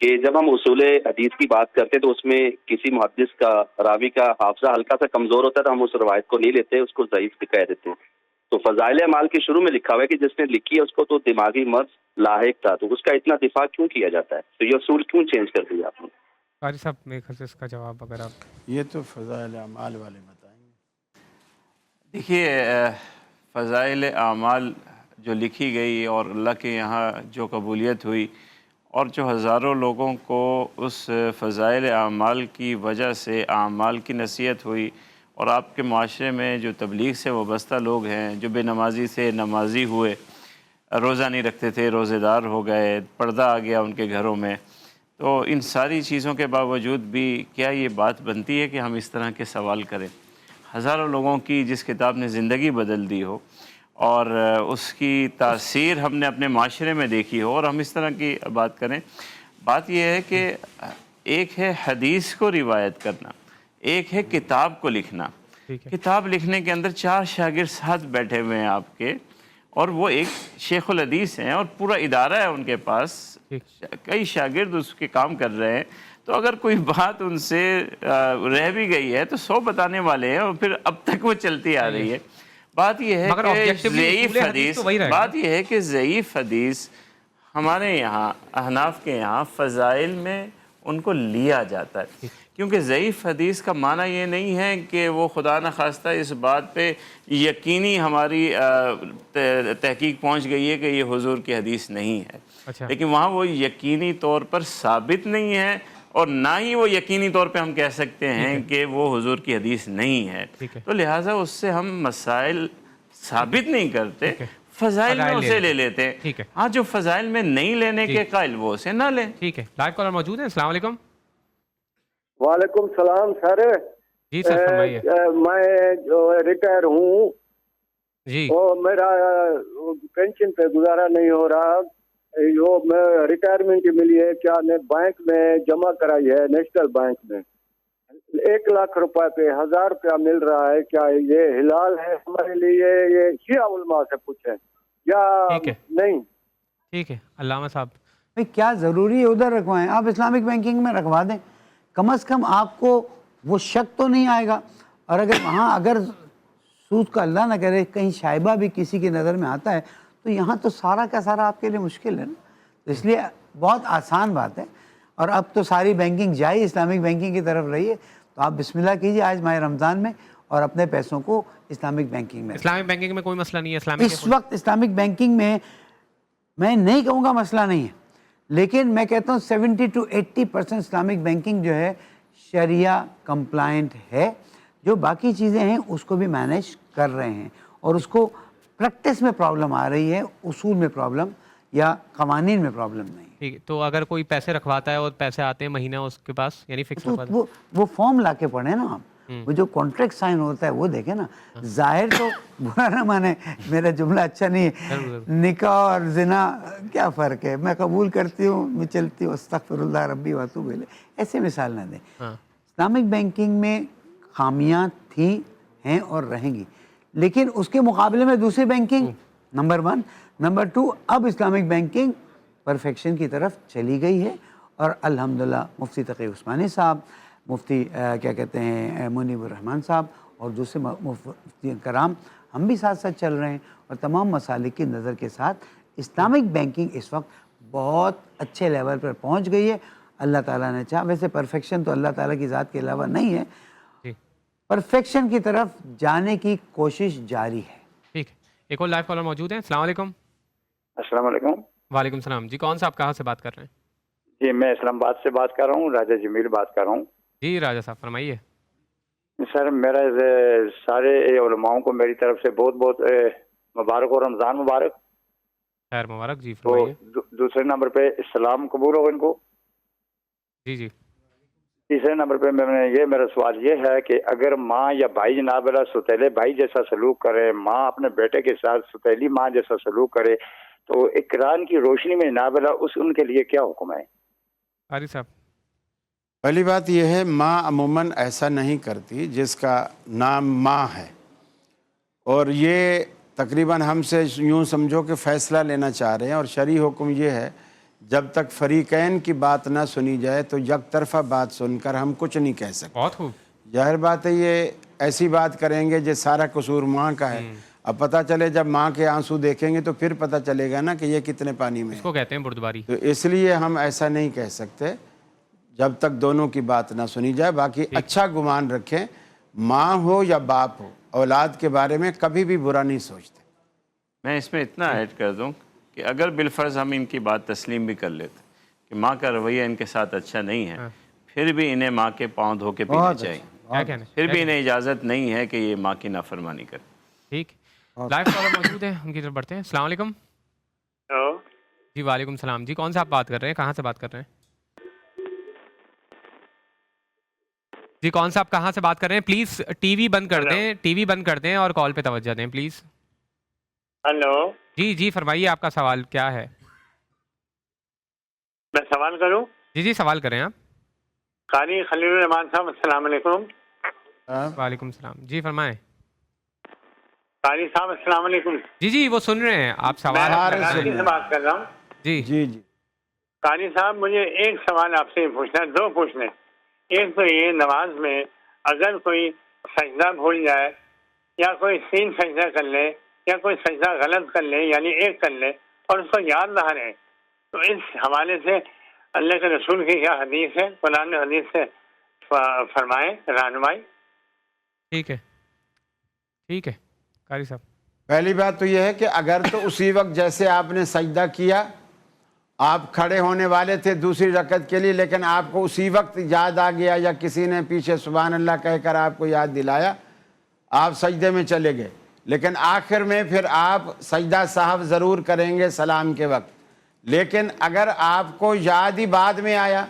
کہ جب ہم اصول حدیث کی بات کرتے تو اس میں کسی محدث کا راوی کا حافظہ ہلکا سا کمزور ہوتا ہے تو ہم اس روایت کو نہیں لیتے، اس کو ضعیف کہہ دیتے ہیں. تو فضائل اعمال کے شروع میں لکھا ہوا ہے کہ جس نے لکھی ہے اس کو تو دماغی مرض لاحق تھا، تو اس کا اتنا دفاع کیوں کیا جاتا ہے؟ تو یہ اصول کیوں چینج کر دیا آپ نے؟ قاری صاحب میرے خیال سے اس کا جواب اگر آپ یہ تو فضائل اعمال والے بتائیں گے. دیکھیے فضائل اعمال جو لکھی گئی اور اللہ کے یہاں جو قبولیت ہوئی اور جو ہزاروں لوگوں کو اس فضائل اعمال کی وجہ سے اعمال کی نصیحت ہوئی، اور آپ کے معاشرے میں جو تبلیغ سے وابستہ لوگ ہیں جو بے نمازی سے نمازی ہوئے، روزہ نہیں رکھتے تھے روزے دار ہو گئے، پردہ آ گیا ان کے گھروں میں، تو ان ساری چیزوں کے باوجود بھی کیا یہ بات بنتی ہے کہ ہم اس طرح کے سوال کریں؟ ہزاروں لوگوں کی جس کتاب نے زندگی بدل دی ہو اور اس کی تاثیر ہم نے اپنے معاشرے میں دیکھی ہو اور ہم اس طرح کی بات کریں. بات یہ ہے کہ ایک ہے حدیث کو روایت کرنا، ایک ہے کتاب کو لکھنا. کتاب لکھنے کے اندر 4 شاگرد ساتھ بیٹھے ہوئے ہیں آپ کے، اور وہ ایک شیخ الحدیث ہیں اور پورا ادارہ ہے ان کے پاس، کئی شاگرد اس کے کام کر رہے ہیں. تو اگر کوئی بات ان سے رہ بھی گئی ہے تو 100 بتانے والے ہیں اور پھر اب تک وہ چلتی آ رہی ہے. بات یہ ہے کہ ضعیف حدیث ہمارے یہاں احناف کے یہاں فضائل میں ان کو لیا جاتا ہے، کیونکہ ضعیف حدیث کا معنی یہ نہیں ہے کہ وہ خدا نخواستہ اس بات پہ یقینی ہماری تحقیق پہنچ گئی ہے کہ یہ حضور کی حدیث نہیں ہے، لیکن وہاں وہ یقینی طور پر ثابت نہیں ہے، اور نہ ہی وہ یقینی طور پہ ہم کہہ سکتے ہیں کہ وہ حضور کی حدیث نہیں ہے. تو لہٰذا اس سے ہم مسائل ثابت نہیں کرتے، فضائل میں اسے لے لیتے ہیں. ہاں جو فضائل میں نہیں لینے کے قائل وہ اسے نہ لیں. ٹھیک ہے. لائیو کالر موجود ہیں. السلام علیکم. وعلیکم السلام سر. جی سر فرمائیے. میں جو ریٹائر ہوں جی، وہ میرا پینشن پہ گزارا نہیں ہو رہا. جو میں ریٹائرمنٹ ملی ہے کیا نے بینک میں جمع کرائی ہے، نیشنل بینک میں 1 لاکھ روپے پہ 1000 روپیہ مل رہا ہے. کیا یہ حلال ہے ہمارے لیے؟ یہ شیعہ علماء سے پوچھیں یا نہیں؟ ٹھیک ہے. علامہ صاحب بھائی کیا ضروری ہے ادھر رکھوائیں، آپ اسلامک بینکنگ میں رکھوا دیں، کم از کم آپ کو وہ شک تو نہیں آئے گا. اور اگر وہاں اگر سود کا اللہ نہ کرے کہیں شائبہ بھی کسی کی نظر میں آتا ہے تو یہاں تو سارا کا سارا آپ کے لیے مشکل ہے نا. تو اس لیے بہت آسان بات ہے. اور اب تو ساری بینکنگ جائے اسلامک بینکنگ کی طرف رہی ہے، تو آپ بسم اللہ کیجئے آج ماہ رمضان میں اور اپنے پیسوں کو اسلامک بینکنگ میں. اسلامک بینکنگ میں کوئی مسئلہ نہیں ہے. اس وقت اسلامک بینکنگ میں نہیں کہوں گا مسئلہ نہیں ہے، لیکن میں کہتا ہوں 70 to 80% اسلامک بینکنگ جو ہے شریعہ کمپلائنٹ ہے. جو باقی چیزیں ہیں اس کو بھی مینیج کر رہے ہیں، اور اس کو پریکٹس میں پرابلم آ رہی ہے، اصول میں پرابلم یا قوانین میں پرابلم نہیں. ٹھیک ہے. تو اگر کوئی پیسے رکھواتا ہے اور پیسے آتے ہیں مہینہ اس کے پاس یعنی فکس وہ فارم لا کے پڑھیں نا آپ، وہ جو کانٹریکٹ سائن ہوتا ہے وہ دیکھیں نا. ظاہر تو برا نہ مانے، میرا جملہ اچھا نہیں ہے، نکاح اور زنا کیا فرق ہے، میں قبول کرتی ہوں میں چلتی ہوں استغفر اللہ ربی واتوب الیہ، ایسے مثال نہ دیں. اسلامک بینکنگ میں خامیاں تھیں ہیں اور رہیں گی، لیکن اس کے مقابلے میں دوسری بینکنگ نمبر 1 نمبر 2 اب اسلامک بینکنگ پرفیکشن کی طرف چلی گئی ہے. اور الحمدللہ مفتی تقی عثمانی صاحب، مفتی کیا کہتے ہیں منیب الرحمن صاحب اور دوسرے مفتی کرام ہم بھی ساتھ ساتھ چل رہے ہیں، اور تمام مسالک کی نظر کے ساتھ اسلامک بینکنگ اس وقت بہت اچھے لیول پر پہنچ گئی ہے. اللہ تعالیٰ نے چاہا، ویسے پرفیکشن تو اللہ تعالیٰ کی ذات کے علاوہ نہیں ہے، پرفیکشن کی طرف جانے کی کوشش جاری ہے. ٹھیک ہے. ایک اور لائیو کالر موجود ہیں. السلام علیکم. السلام علیکم. وعلیکم السلام. جی کون صاحب کہاں سے بات کر رہے ہیں؟ جی میں اسلام آباد سے بات کر رہا ہوں، راجہ جمیل بات کر رہا ہوں. جی راجہ صاحب فرمائیے. سر میرا سارے علماؤں کو میری طرف سے بہت بہت مبارک اور رمضان مبارک. خیر مبارک. جی فرمائیے. دوسرے نمبر پہ اسلام قبول ہو ان کو. جی جی. تیسرے نمبر پہ میرا سوال یہ ہے کہ اگر ماں یا بھائی جناب اللہ ستیلے بھائی جیسا سلوک کرے، ماں اپنے بیٹے کے ساتھ ستیلی ماں جیسا سلوک کرے، تو ایک قرآن کی روشنی میں جناب اللہ ان کے لیے کیا حکم ہے؟ قاری صاحب پہلی بات یہ ہے ماں عموماً ایسا نہیں کرتی جس کا نام ماں ہے، اور یہ تقریباً ہم سے یوں سمجھو کہ فیصلہ لینا چاہ رہے ہیں، اور شرعی حکم یہ ہے جب تک فریقین کی بات نہ سنی جائے تو یک طرفہ بات سن کر ہم کچھ نہیں کہہ سکتے. بہت خوب. ظاہر بات ہے یہ ایسی بات کریں گے جو سارا قصور ماں کا ہے. اب پتہ چلے جب ماں کے آنسو دیکھیں گے تو پھر پتہ چلے گا نا کہ یہ کتنے پانی میں اس کو کہتے ہیں بردباری. تو اس لیے ہم ایسا نہیں کہہ سکتے جب تک دونوں کی بات نہ سنی جائے. باقی اچھا گمان رکھیں, ماں ہو یا باپ ہو, اولاد کے بارے میں کبھی بھی برا نہیں سوچتے. میں اس میں اتنا ایڈ کر دوں کہ اگر بالفرض ہم ان کی بات تسلیم بھی کر لیتے کہ ماں کا رویہ ان کے ساتھ اچھا نہیں ہے, پھر بھی انہیں ماں کے پاؤں دھو کے پینا چاہیے. پھر بھی انہیں اجازت نہیں ہے کہ یہ ماں کی نافرمانی کرے. ٹھیک. لائیو کالر موجود ہیں, ان کی طرف بڑھتے ہیں. السلام علیکم. جی وعلیکم السلام. جی کون سا آپ بات کر رہے ہیں, کہاں سے بات کر رہے ہیں؟ جی کون سا آپ کہاں سے بات کر رہے ہیں؟ پلیز ٹی وی بند کر دیں, ٹی وی بند کر دیں اور کال پہ توجہ دیں پلیز. ہلو. جی جی فرمائیے, آپ کا سوال کیا ہے؟ میں سوال کروں؟ جی جی سوال کریں آپ. قاری خلیل الرحمان صاحب السلام علیکم. وعلیکم السلام. جی فرمائیں. قاری صاحب السلام علیکم. جی جی وہ سن رہے ہیں آپ سوال. میں سے بات کر رہا ہوں. جی جی جی قاری صاحب مجھے ایک سوال آپ سے پوچھنا ہے, دو پوچھنے. ایک تو یہ, نماز میں اگر کوئی سجدہ بھول جائے یا کوئی 3 سجدہ کر لے یا کوئی سجدہ غلط کر لے, یعنی ایک کر لے اور اس کو یاد نہ رہے, تو اس حوالے سے اللہ کے رسول کی کیا حدیث ہے, قرآن حدیث سے فرمائیں رہنمائی. ٹھیک ہے ٹھیک ہے قاری صاحب. پہلی بات تو یہ ہے کہ اگر تو اسی وقت جیسے آپ نے سجدہ کیا, آپ کھڑے ہونے والے تھے دوسری رکعت کے لیے, لیکن آپ کو اسی وقت یاد آ گیا یا کسی نے پیچھے سبحان اللہ کہہ کر آپ کو یاد دلایا, آپ سجدے میں چلے گئے, لیکن آخر میں پھر آپ سجدہ سہو ضرور کریں گے سلام کے وقت. لیکن اگر آپ کو یاد ہی بعد میں آیا,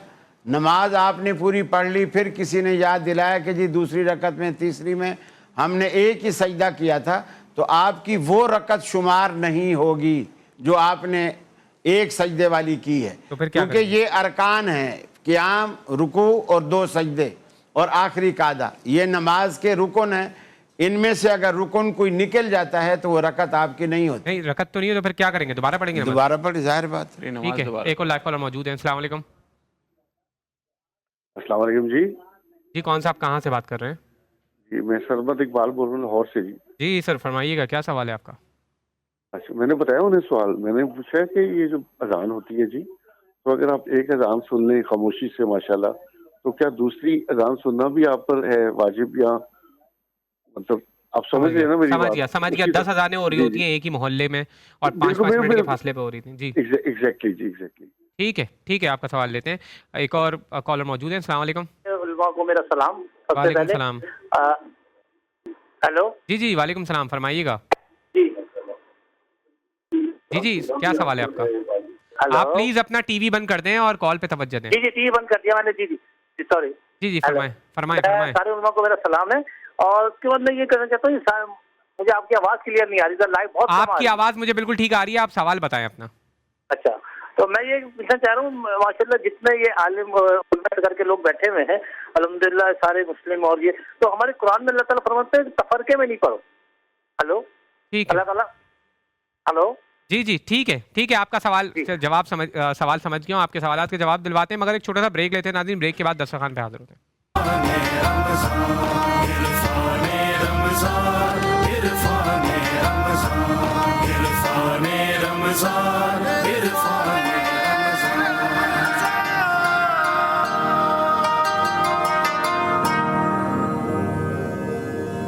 نماز آپ نے پوری پڑھ لی, پھر کسی نے یاد دلایا کہ جی دوسری رکعت میں تیسری میں ہم نے ایک ہی سجدہ کیا تھا, تو آپ کی وہ رکعت شمار نہیں ہوگی جو آپ نے ایک سجدے والی کی ہے, کیونکہ یہ ارکان ہیں, قیام, رکوع اور 2 سجدے اور آخری قعدہ, یہ نماز کے رکن ہیں. ان میں سے اگر رکن کوئی نکل جاتا ہے تو وہ رکعت آپ کی نہیں ہوتی. نہیں رکعت تو نہیں ہے, تو پھر کیا کریں گے, دوبارہ پڑھیں گے؟ دوبارہ پڑھیں, ظاہر بات. ٹھیک ہے. ایک اور لائیو کالر موجود ہیں. السلام علیکم. السلام علیکم. جی جی کون سا آپ کہاں سے بات کر رہے ہیں؟ جی میں سرمد اقبال بول رہا ہوں لاہور سے. جی سر فرمائیے گا, کیا سوال ہے آپ کا؟ اچھا میں نے بتایا انہیں سوال, میں نے پوچھا کہ یہ جو اذان ہوتی ہے جی, تو اگر آپ ایک اذان سن لیں خاموشی سے ماشاءاللہ, تو کیا دوسری اذان سننا بھی آپ پر ہے واجب, یا مطلب آپ سمجھ رہے ہیں نا میری بات؟ سمجھ گیا. 10 اذانیں ہو رہی ہوتی ہیں ایک ہی محلے میں اور 5-5 منٹ کے فاصلے پہ ہو رہی تھیں. جی ایگزیکٹلی جی ایگزیکٹلی. ٹھیک ہے ٹھیک ہے, آپ کا سوال لیتے ہیں. ایک اور کالر موجود ہیں. السلام علیکم. علماء کو میرا سلام. وعلیکم السلام. ہیلو. جی جی وعلیکم السلام, فرمائیے گا. جی جی کیا سوال ہے آپ کا؟ آپ پلیز اپنا ٹی وی بند کر دیں اور کال پہ توجہ دیں. جی جی ٹی وی بند کر دیا میں نے. جی جی سوری. جی جی فرمائیں فرمائیں فرمائیں. سارے علماء کو میرا سلام ہے, اور اس کے بعد میں یہ کہنا چاہتا ہوں, مجھے آپ کی آواز کلیئر نہیں آ رہی سر, لائیو بہت آپ کی آواز مجھے بالکل ٹھیک آ رہی ہے, آپ سوال بتائیں اپنا. اچھا تو میں یہ پوچھنا چاہ رہا ہوں, ماشاءاللہ جتنے یہ عالم کر کے لوگ بیٹھے ہوئے ہیں الحمدللہ سارے مسلم, اور یہ تو ہمارے قرآن میں اللہ تعالیٰ فرماتے ہیں تفرقے میں نہیں پڑھو. ہلو ٹھیک ہے اللہ تعالیٰ. ہلو جی جی ٹھیک ہے آپ کا سوال سمجھ گیا ہوں. آپ کے سوالات کے جواب دلواتے ہیں, مگر ایک چھوٹا سا بریک لیتے ہیں ناظرین. بریک کے بعد دسترخوان پہ حاضر ہوتے ہیں.